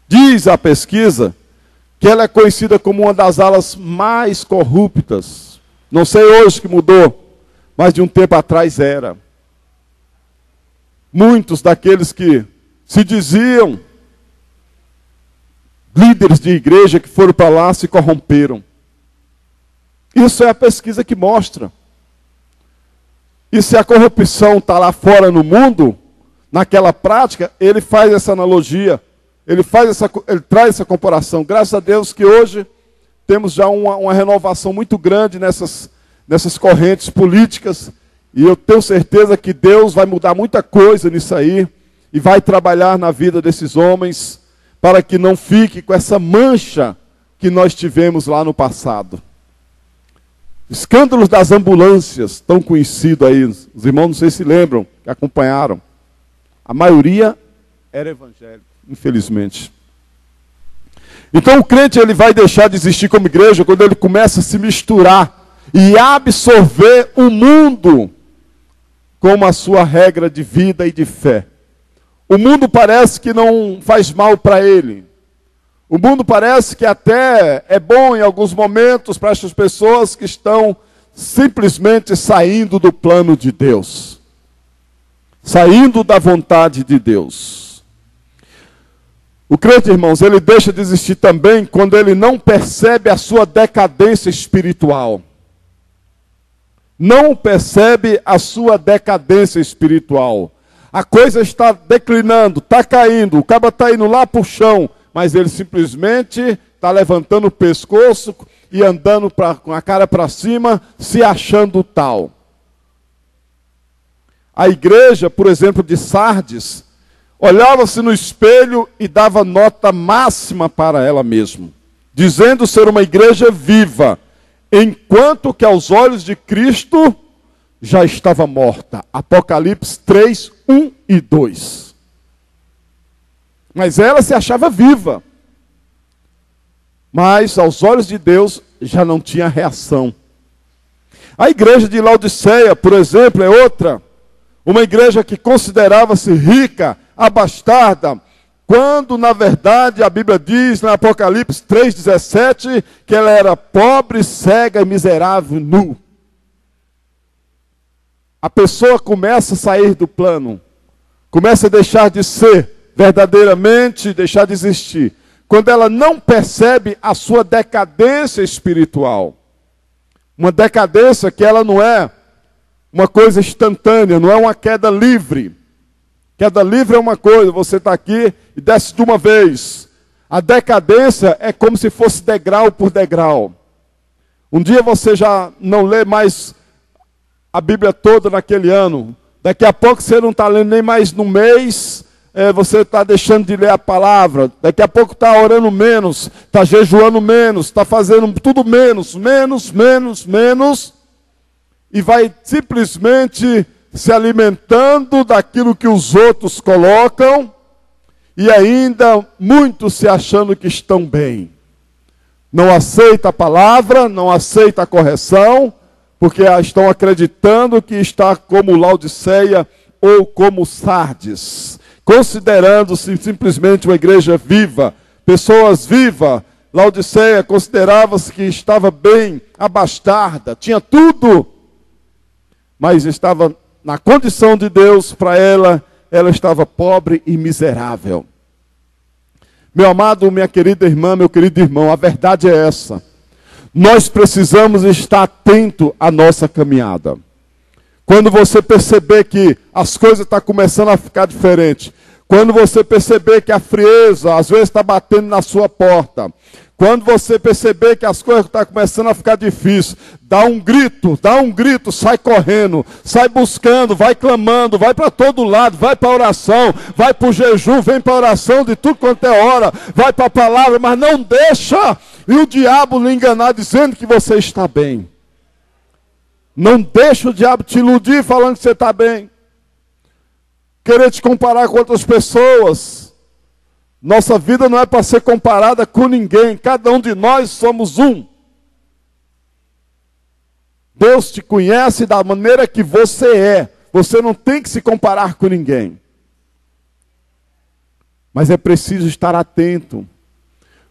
diz a pesquisa que ela é conhecida como uma das alas mais corruptas. Não sei hoje que mudou, mas de um tempo atrás era. Muitos daqueles que se diziam líderes de igreja que foram para lá se corromperam. Isso é a pesquisa que mostra. E se a corrupção está lá fora no mundo, naquela prática, ele faz essa analogia, ele traz essa comparação. Graças a Deus que hoje temos já uma renovação muito grande nessas correntes políticas, e eu tenho certeza que Deus vai mudar muita coisa nisso aí, e vai trabalhar na vida desses homens, para que não fique com essa mancha que nós tivemos lá no passado. Escândalos das ambulâncias, tão conhecido aí, os irmãos não sei se lembram, que acompanharam. A maioria era evangélico, infelizmente. Então o crente ele vai deixar de existir como igreja quando ele começa a se misturar e absorver o mundo como a sua regra de vida e de fé. O mundo parece que não faz mal para ele. O mundo parece que até é bom em alguns momentos para essas pessoas que estão simplesmente saindo do plano de Deus. Saindo da vontade de Deus. O crente, irmãos, ele deixa de existir também quando ele não percebe a sua decadência espiritual. Não percebe a sua decadência espiritual. A coisa está declinando, está caindo, o cabo está indo lá para o chão, mas ele simplesmente está levantando o pescoço e andando com a cara para cima, se achando tal. A igreja, por exemplo, de Sardes, olhava-se no espelho e dava nota máxima para ela mesma, dizendo ser uma igreja viva, enquanto que aos olhos de Cristo já estava morta. Apocalipse 3, 1 e 2. Mas ela se achava viva. Mas aos olhos de Deus já não tinha reação. A igreja de Laodiceia, por exemplo, é outra. Uma igreja que considerava-se rica, abastada, quando na verdade a Bíblia diz, no Apocalipse 3,17, que ela era pobre, cega, miserável, nu. A pessoa começa a sair do plano, começa a deixar de ser verdadeiramente, deixar de existir, quando ela não percebe a sua decadência espiritual. Uma decadência que ela não é uma coisa instantânea, não é uma queda livre. Queda livre é uma coisa, você está aqui e desce de uma vez. A decadência é como se fosse degrau por degrau. Um dia você já não lê mais a Bíblia toda naquele ano. Daqui a pouco você não está lendo nem mais no mês, você está deixando de ler a palavra. Daqui a pouco está orando menos, está jejuando menos, está fazendo tudo menos. E vai simplesmente se alimentando daquilo que os outros colocam, e ainda muitos se achando que estão bem. Não aceita a palavra, não aceita a correção, porque estão acreditando que está como Laodiceia ou como Sardes, considerando-se simplesmente uma igreja viva, pessoas vivas. Laodiceia considerava-se que estava bem, abastada, tinha tudo, mas estava na condição de Deus para ela estava pobre e miserável. Meu amado, minha querida irmã, meu querido irmão, a verdade é essa. Nós precisamos estar atento à nossa caminhada. Quando você perceber que as coisas estão começando a ficar diferentes, quando você perceber que a frieza às vezes está batendo na sua porta, quando você perceber que as coisas estão começando a ficar difíceis, dá um grito, sai correndo, sai buscando, vai clamando, vai para todo lado, vai para a oração, vai para o jejum, vem para a oração de tudo quanto é hora, vai para a palavra, mas não deixa e o diabo lhe enganar dizendo que você está bem. Não deixa o diabo te iludir falando que você está bem. Querer te comparar com outras pessoas. Nossa vida não é para ser comparada com ninguém. Cada um de nós somos um. Deus te conhece da maneira que você é. Você não tem que se comparar com ninguém. Mas é preciso estar atento.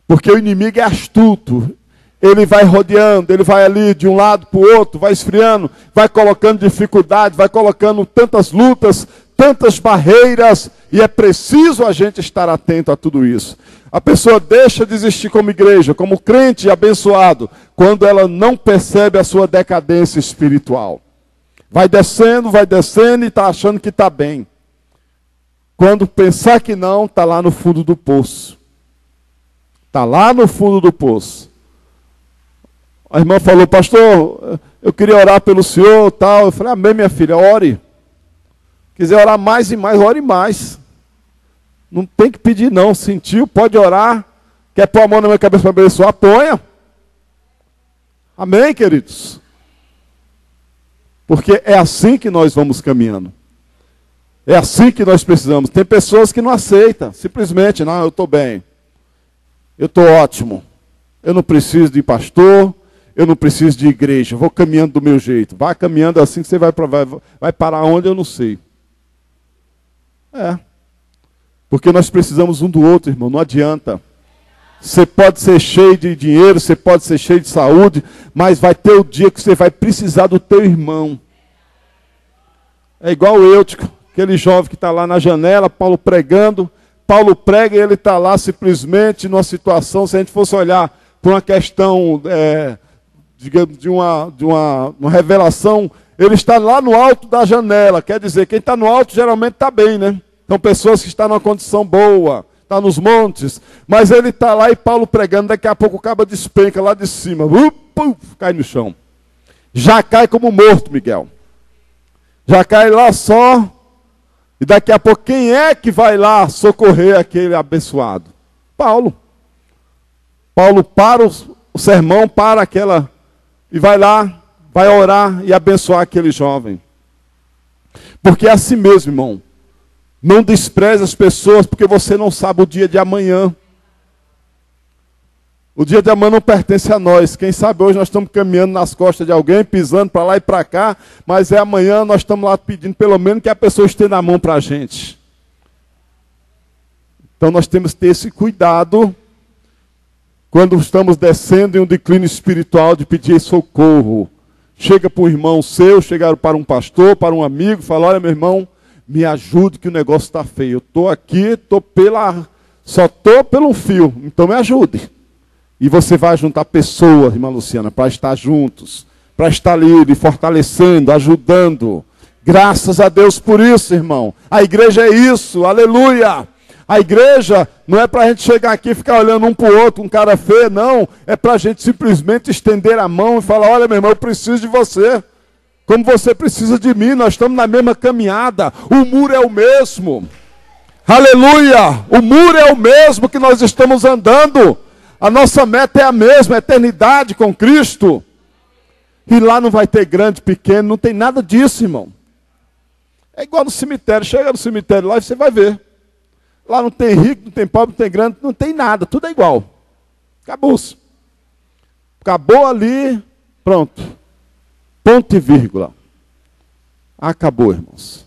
Porque o inimigo é astuto. Ele vai rodeando, ele vai ali de um lado para o outro, vai esfriando, vai colocando dificuldade, vai colocando tantas lutas, tantas barreiras, e é preciso a gente estar atento a tudo isso. A pessoa deixa de existir como igreja, como crente abençoado, quando ela não percebe a sua decadência espiritual. Vai descendo e está achando que está bem. Quando pensar que não, está lá no fundo do poço. Está lá no fundo do poço. A irmã falou, pastor, eu queria orar pelo senhor, tal. Eu falei, amém, minha filha, ore. Quiser orar mais e mais, ore mais. Não tem que pedir não, sentiu, pode orar. Quer pôr a mão na minha cabeça para abençoar? Ponha. Amém, queridos? Porque é assim que nós vamos caminhando. É assim que nós precisamos. Tem pessoas que não aceitam, simplesmente, não, eu estou bem. Eu estou ótimo. Eu não preciso de pastor. Eu não preciso de igreja, vou caminhando do meu jeito. Vai caminhando assim que você vai parar onde eu não sei. Porque nós precisamos um do outro, irmão, não adianta. Você pode ser cheio de dinheiro, você pode ser cheio de saúde, mas vai ter o dia que você vai precisar do teu irmão. É igual o Eutico, aquele jovem que está lá na janela, Paulo pregando. Paulo prega e ele está lá simplesmente numa situação, se a gente fosse olhar por uma questão... digamos, de uma revelação, ele está lá no alto da janela, quer dizer, quem está no alto geralmente está bem, né? São pessoas que estão numa condição boa, está nos montes, mas ele está lá e Paulo pregando, daqui a pouco o cabo despenca lá de cima, cai no chão. Já cai como morto, Miguel. Já cai lá só, e daqui a pouco quem é que vai lá socorrer aquele abençoado? Paulo. Paulo para o sermão, para aquela... E vai lá, vai orar e abençoar aquele jovem. Porque é assim mesmo, irmão. Não despreze as pessoas, porque você não sabe o dia de amanhã. O dia de amanhã não pertence a nós. Quem sabe hoje nós estamos caminhando nas costas de alguém, pisando para lá e para cá, mas amanhã nós estamos lá pedindo pelo menos que a pessoa estenda a mão para a gente. Então nós temos que ter esse cuidado quando estamos descendo em um declínio espiritual de pedir socorro. Chega para um irmão seu, chega para um pastor, para um amigo, fala: olha, meu irmão, me ajude que o negócio está feio. Eu estou aqui, só estou pelo fio, então me ajude. E você vai juntar pessoas, irmã Luciana, para estar juntos, para estar ali, fortalecendo, ajudando. Graças a Deus por isso, irmão. A igreja é isso, aleluia. A igreja não é para a gente chegar aqui e ficar olhando um para o outro, um cara feio, não. É para a gente simplesmente estender a mão e falar: olha, meu irmão, eu preciso de você. Como você precisa de mim, nós estamos na mesma caminhada. O muro é o mesmo. Aleluia! O muro é o mesmo que nós estamos andando. A nossa meta é a mesma, a eternidade com Cristo. E lá não vai ter grande, pequeno, não tem nada disso, irmão. É igual no cemitério. Chega no cemitério lá e você vai ver. Lá não tem rico, não tem pobre, não tem grande, não tem nada. Tudo é igual. Acabou-se. Acabou ali, pronto. Ponto e vírgula. Acabou, irmãos.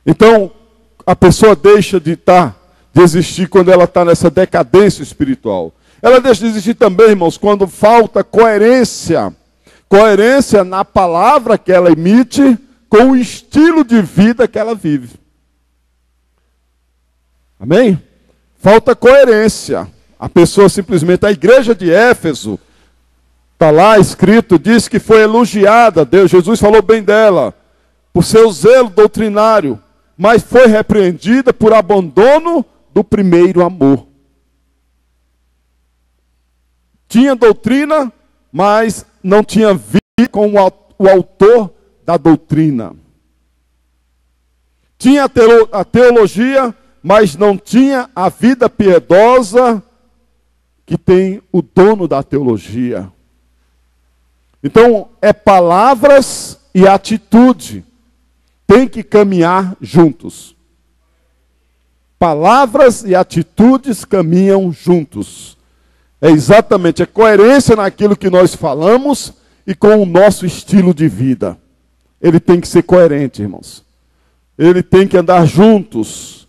Então, a pessoa deixa de existir quando ela está nessa decadência espiritual. Ela deixa de existir também, irmãos, quando falta coerência. Coerência na palavra que ela emite com o estilo de vida que ela vive. Amém? Falta coerência. A pessoa simplesmente, a igreja de Éfeso, está lá escrito, diz que foi elogiada, Jesus falou bem dela, por seu zelo doutrinário, mas foi repreendida por abandono do primeiro amor. Tinha doutrina, mas não tinha vida com o autor da doutrina. Tinha a teologia, mas não tinha a vida piedosa que tem o dono da teologia. Então, é palavras e atitude. Tem que caminhar juntos. Palavras e atitudes caminham juntos. É exatamente a coerência naquilo que nós falamos e com o nosso estilo de vida. Ele tem que ser coerente, irmãos. Ele tem que andar juntos.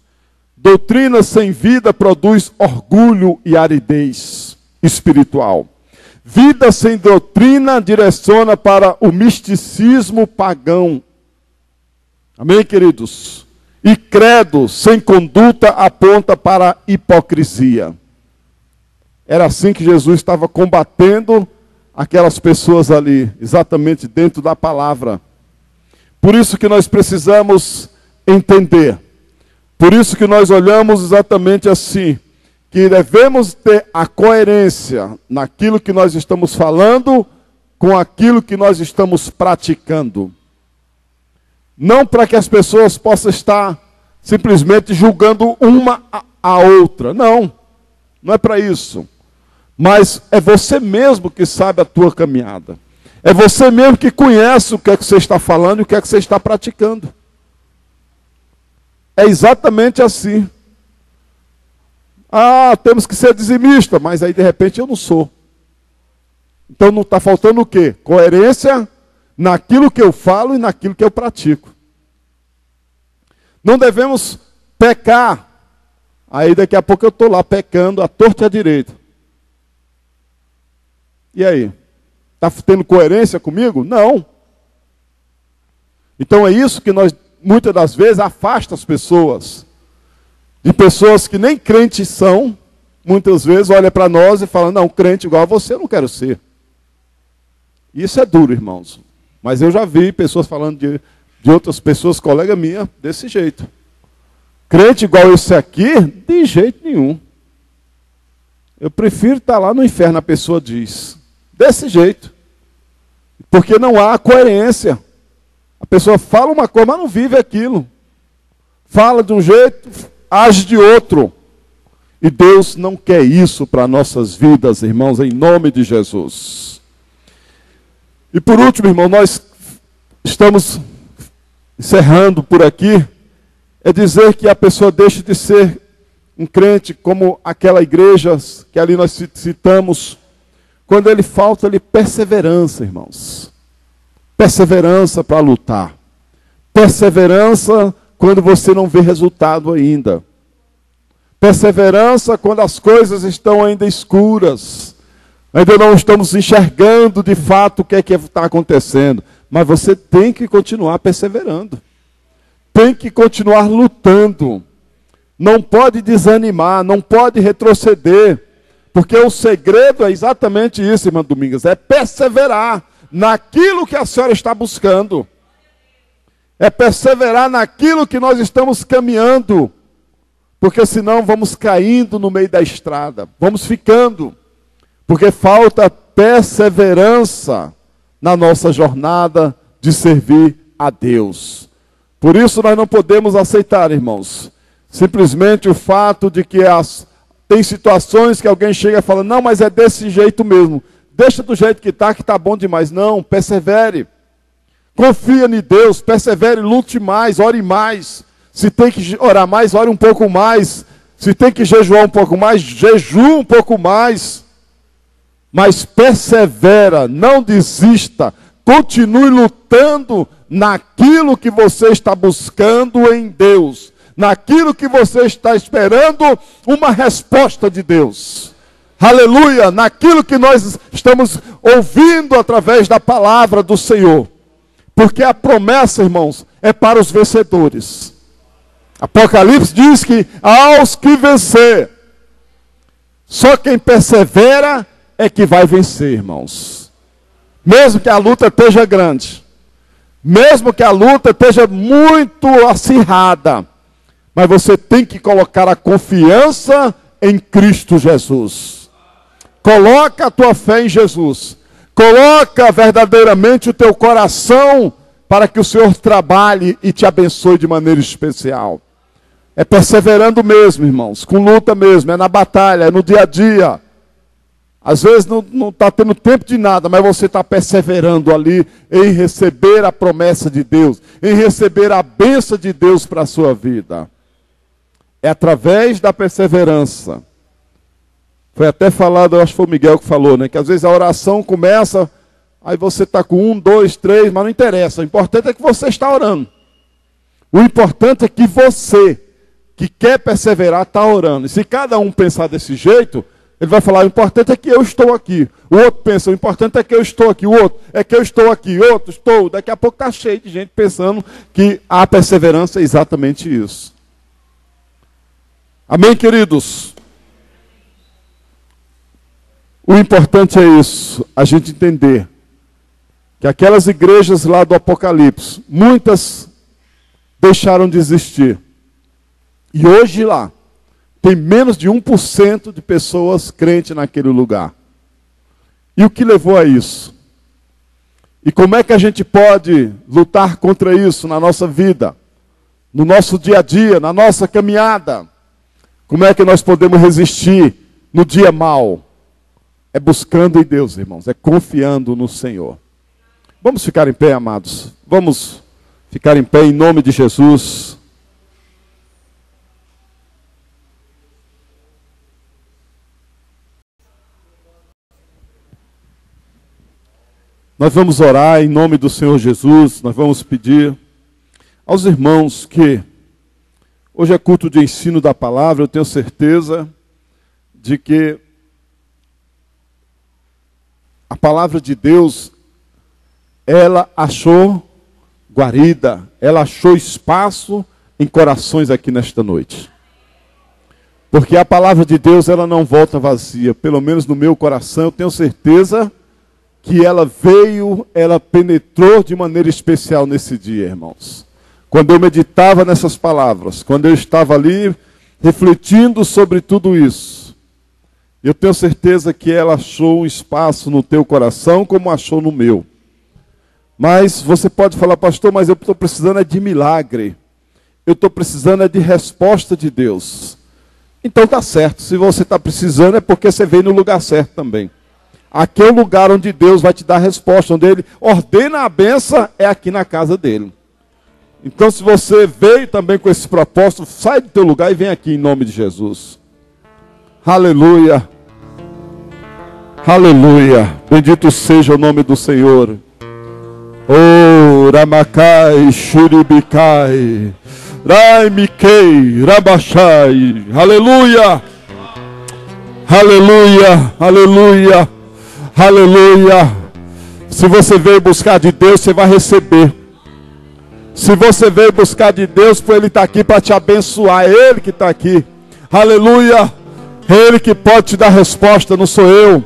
Doutrina sem vida produz orgulho e aridez espiritual. Vida sem doutrina direciona para o misticismo pagão. Amém, queridos? E credo sem conduta aponta para a hipocrisia. Era assim que Jesus estava combatendo aquelas pessoas ali, exatamente dentro da palavra. Por isso que nós precisamos entender. Por isso que nós olhamos exatamente assim, que devemos ter a coerência naquilo que nós estamos falando com aquilo que nós estamos praticando. Não para que as pessoas possam estar simplesmente julgando uma a outra. Não, não é para isso. Mas é você mesmo que sabe a tua caminhada. É você mesmo que conhece o que é que você está falando e o que é que você está praticando. É exatamente assim. Ah, temos que ser dizimista, mas aí de repente eu não sou. Então não está faltando o quê? Coerência naquilo que eu falo e naquilo que eu pratico. Não devemos pecar. Aí daqui a pouco eu estou lá pecando à torta e à direita. E aí? Está tendo coerência comigo? Não. Então é isso que nós, muitas das vezes, afasta as pessoas. De pessoas que nem crentes são, muitas vezes olha para nós e fala: não, crente igual a você eu não quero ser. Isso é duro, irmãos. Mas eu já vi pessoas falando de outras pessoas, colega minha, desse jeito. Crente igual esse aqui, de jeito nenhum. Eu prefiro estar lá no inferno, a pessoa diz. Desse jeito. Porque não há coerência. A pessoa fala uma coisa, mas não vive aquilo. Fala de um jeito, age de outro. E Deus não quer isso para nossas vidas, irmãos, em nome de Jesus. E por último, irmão, nós estamos encerrando por aqui. É dizer que a pessoa deixe de ser um crente como aquela igreja que ali nós citamos, quando ele falta-lhe perseverança, irmãos. Perseverança para lutar. Perseverança quando você não vê resultado ainda. Perseverança quando as coisas estão ainda escuras. Ainda não estamos enxergando de fato o que é que está acontecendo. Mas você tem que continuar perseverando. Tem que continuar lutando. Não pode desanimar, não pode retroceder. Porque o segredo é exatamente isso, irmã Domingas. É perseverar naquilo que a senhora está buscando. É perseverar naquilo que nós estamos caminhando. Porque senão vamos caindo no meio da estrada. Vamos ficando. Porque falta perseverança na nossa jornada de servir a Deus. Por isso nós não podemos aceitar, irmãos, simplesmente o fato de que tem situações que alguém chega e fala, não, mas é desse jeito mesmo. Deixa do jeito que está bom demais. Não, persevere. Confia em Deus, persevere, lute mais, ore mais. Se tem que orar mais, ore um pouco mais. Se tem que jejuar um pouco mais, jejua um pouco mais. Mas persevera, não desista. Continue lutando naquilo que você está buscando em Deus. Naquilo que você está esperando uma resposta de Deus. Aleluia! Naquilo que nós estamos ouvindo através da palavra do Senhor. Porque a promessa, irmãos, é para os vencedores. Apocalipse diz que aos que vencer, só quem persevera é que vai vencer, irmãos. Mesmo que a luta esteja grande, mesmo que a luta esteja muito acirrada, mas você tem que colocar a confiança em Cristo Jesus. Coloca a tua fé em Jesus. Coloca verdadeiramente o teu coração para que o Senhor trabalhe e te abençoe de maneira especial. É perseverando mesmo, irmãos, com luta mesmo, é na batalha, é no dia a dia. Às vezes não está tendo tempo de nada, mas você está perseverando ali em receber a promessa de Deus, em receber a bênção de Deus para a sua vida. É através da perseverança. Foi até falado, eu acho que foi o Miguel que falou, né? Que às vezes a oração começa, aí você está com 1, 2, 3, mas não interessa. O importante é que você está orando. O importante é que você, que quer perseverar, está orando. E se cada um pensar desse jeito, ele vai falar, o importante é que eu estou aqui. O outro pensa, o importante é que eu estou aqui. O outro é que eu estou aqui. O outro, estou. Daqui a pouco está cheio de gente pensando que a perseverança é exatamente isso. Amém, queridos? O importante é isso, a gente entender que aquelas igrejas lá do Apocalipse, muitas deixaram de existir. E hoje lá, tem menos de 1% de pessoas crentes naquele lugar. E o que levou a isso? E como é que a gente pode lutar contra isso na nossa vida? No nosso dia a dia, na nossa caminhada? Como é que nós podemos resistir no dia mau? É buscando em Deus, irmãos. É confiando no Senhor. Vamos ficar em pé, amados. Vamos ficar em pé em nome de Jesus. Nós vamos orar em nome do Senhor Jesus. Nós vamos pedir aos irmãos que hoje é culto de ensino da palavra. Eu tenho certeza de que a palavra de Deus, ela achou guarida, ela achou espaço em corações aqui nesta noite. Porque a palavra de Deus, ela não volta vazia. Pelo menos no meu coração, eu tenho certeza que ela veio, ela penetrou de maneira especial nesse dia, irmãos. Quando eu meditava nessas palavras, quando eu estava ali refletindo sobre tudo isso, eu tenho certeza que ela achou um espaço no teu coração como achou no meu. Mas você pode falar, pastor, mas eu estou precisando é de milagre. Eu estou precisando é de resposta de Deus. Então está certo, se você está precisando é porque você veio no lugar certo também. Aqui é o lugar onde Deus vai te dar a resposta, onde Ele ordena a bênção, é aqui na casa dEle. Então se você veio também com esse propósito, sai do teu lugar e vem aqui em nome de Jesus. Aleluia. Aleluia. Bendito seja o nome do Senhor. Oh, Ramacai, Shuribicai, Raimikei, Rabachai. Aleluia. Aleluia, aleluia, aleluia. Se você veio buscar de Deus, você vai receber. Se você veio buscar de Deus, Ele está aqui para te abençoar. É Ele que está aqui. Aleluia. É Ele que pode te dar resposta, não sou eu.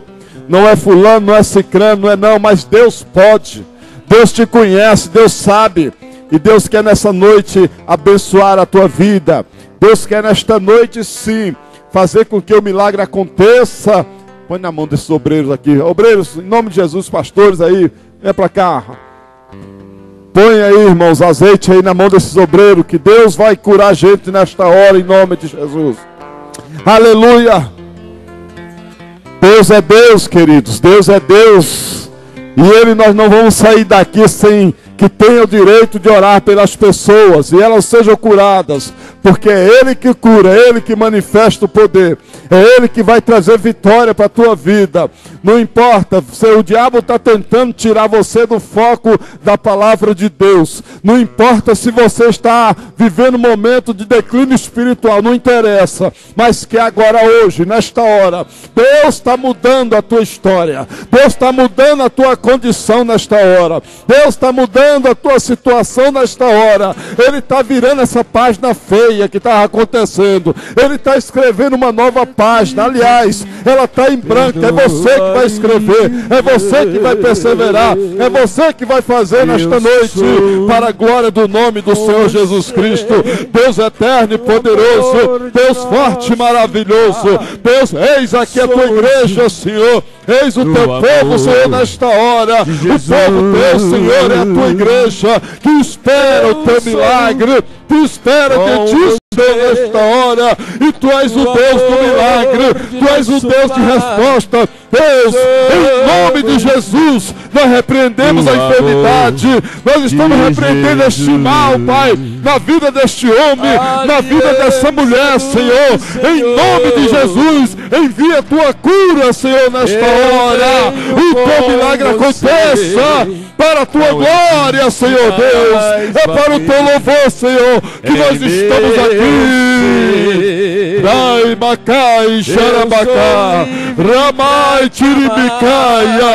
Não é fulano, não é cicrano, não é não, mas Deus pode. Deus te conhece, Deus sabe. E Deus quer nessa noite abençoar a tua vida. Deus quer nesta noite sim fazer com que o milagre aconteça. Põe na mão desses obreiros aqui. Obreiros, em nome de Jesus, pastores aí, vem para cá. Põe aí, irmãos, azeite aí na mão desses obreiros, que Deus vai curar a gente nesta hora, em nome de Jesus. Aleluia. Deus é Deus, queridos, Deus é Deus. E nós não vamos sair daqui sem que tenha o direito de orar pelas pessoas e elas sejam curadas, porque é Ele que cura, é Ele que manifesta o poder, é Ele que vai trazer vitória para a tua vida. Não importa se o diabo está tentando tirar você do foco da palavra de Deus, não importa se você está vivendo um momento de declínio espiritual, não interessa, mas que agora, hoje, nesta hora, Deus está mudando a tua história, Deus está mudando a tua condição nesta hora, Deus está mudando a tua situação nesta hora. Ele está virando essa página feia que estava acontecendo, Ele está escrevendo uma nova página. Aliás, ela está em branco. É você que vai escrever, é você que vai perseverar, é você que vai fazer nesta noite, para a glória do nome do Senhor Jesus Cristo. Deus eterno e poderoso, Deus forte e maravilhoso, Deus, eis aqui a tua igreja, Senhor, eis o teu povo, Senhor, nesta hora. O povo teu, Senhor, é a tua igreja que espera o teu milagre, que espera de ti, Senhor, nesta hora. E tu és o Deus do milagre, tu és o Deus de resposta. Deus, em nome de Jesus, nós repreendemos a enfermidade, nós estamos repreendendo este mal, Pai, na vida deste homem, na vida dessa mulher, Senhor. Em nome de Jesus, envia a tua cura, Senhor, nesta hora. O teu milagre aconteça para a tua glória, Senhor Deus. É para o teu louvor, Senhor, que nós estamos aqui. Rai, Macai, Xarabacá, Ramai, Tiribicaia,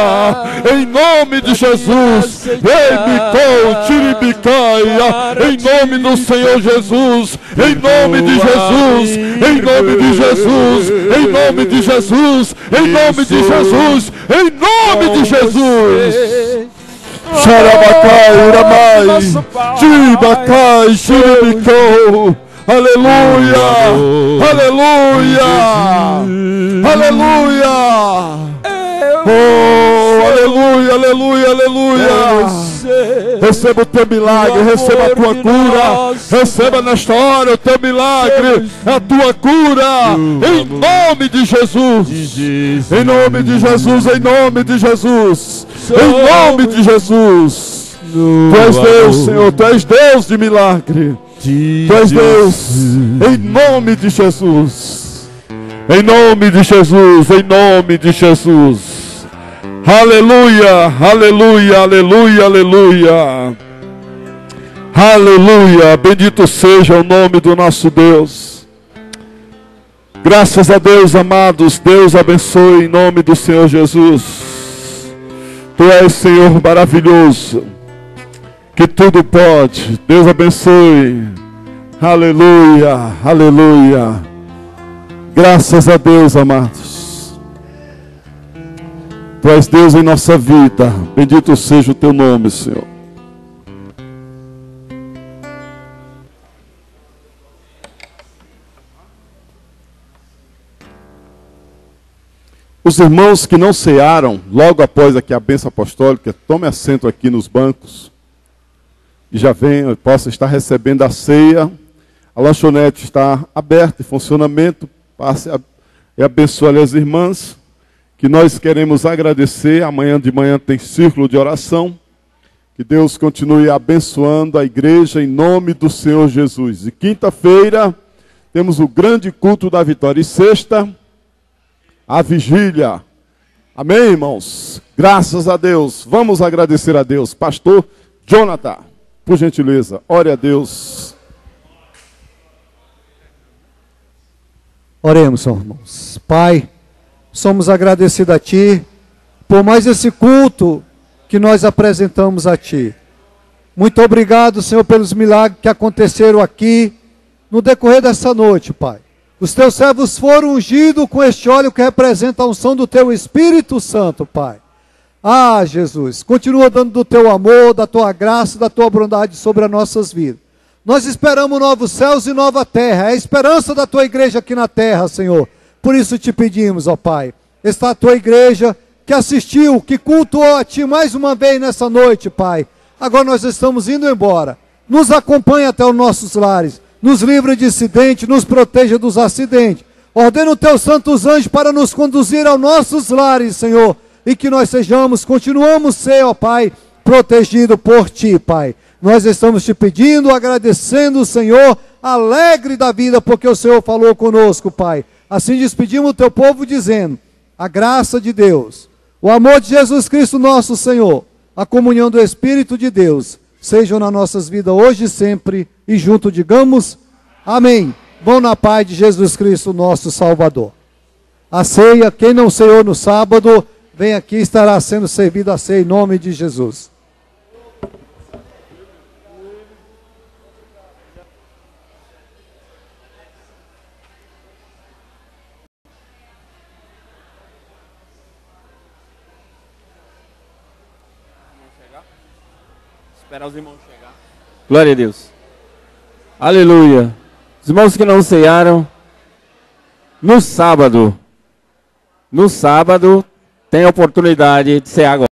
em nome de Jesus. Ei, Micou, Tiribicaia, em nome do Senhor Jesus, em nome de Jesus, em nome de Jesus, em nome de Jesus, em nome de Jesus, em nome de Jesus. Xarabacai, Uramai, Tibacai, Xiribicou. Aleluia, aleluia, aleluia. Oh, aleluia, aleluia, aleluia. Receba o teu milagre, receba a tua cura. Receba nesta hora o teu milagre, a tua cura. Em nome de Jesus. Em nome de Jesus, em nome de Jesus. Em nome de Jesus. Tu és Deus, Senhor, tu és Deus de milagre. Tu és Deus, em nome de Jesus. Em nome de Jesus, em nome de Jesus. Aleluia, aleluia, aleluia, aleluia. Aleluia, bendito seja o nome do nosso Deus. Graças a Deus, amados, Deus abençoe em nome do Senhor Jesus. Tu és, Senhor, maravilhoso, que tudo pode. Deus abençoe. Aleluia, aleluia. Graças a Deus, amados. Tu és Deus em nossa vida. Bendito seja o teu nome, Senhor. Os irmãos que não cearam, logo após aqui a bênção apostólica, tome assento aqui nos bancos. E já venham, possa estar recebendo a ceia. A lanchonete está aberta, em funcionamento. Passe e abençoe as irmãs, que nós queremos agradecer. Amanhã de manhã tem círculo de oração. Que Deus continue abençoando a igreja em nome do Senhor Jesus. E quinta-feira temos o grande culto da vitória. E sexta, a vigília Amém, irmãos? Graças a Deus. Vamos agradecer a Deus. Pastor Jonathan, por gentileza, ore a Deus. Oremos, irmãos. Pai, somos agradecidos a Ti por mais esse culto que nós apresentamos a Ti. Muito obrigado, Senhor, pelos milagres que aconteceram aqui no decorrer dessa noite, Pai. Os Teus servos foram ungidos com este óleo que representa a unção do Teu Espírito Santo, Pai. Ah, Jesus, continua dando do Teu amor, da Tua graça, da Tua bondade sobre as nossas vidas. Nós esperamos novos céus e nova terra. É a esperança da Tua igreja aqui na terra, Senhor. Por isso te pedimos, ó Pai, está a Tua igreja que assistiu, que cultuou a Ti mais uma vez nessa noite, Pai. Agora nós estamos indo embora. Nos acompanhe até os nossos lares. Nos livre de acidente, nos proteja dos acidentes. Ordena os Teus santos anjos para nos conduzir aos nossos lares, Senhor. E que nós continuamos ser, ó Pai, protegidos por Ti, Pai. Nós estamos Te pedindo, agradecendo o Senhor, alegre da vida, porque o Senhor falou conosco, Pai. Assim despedimos o Teu povo dizendo, a graça de Deus, o amor de Jesus Cristo nosso Senhor, a comunhão do Espírito de Deus, sejam nas nossas vidas hoje e sempre, e junto digamos, amém. Vão na paz de Jesus Cristo nosso Salvador. A ceia, quem não ceiou no sábado, vem aqui, estará sendo servido a ceia em nome de Jesus. Esperar os irmãos chegar. Glória a Deus. Aleluia. Os irmãos que não ceiaram, no sábado, tem a oportunidade de cear agora.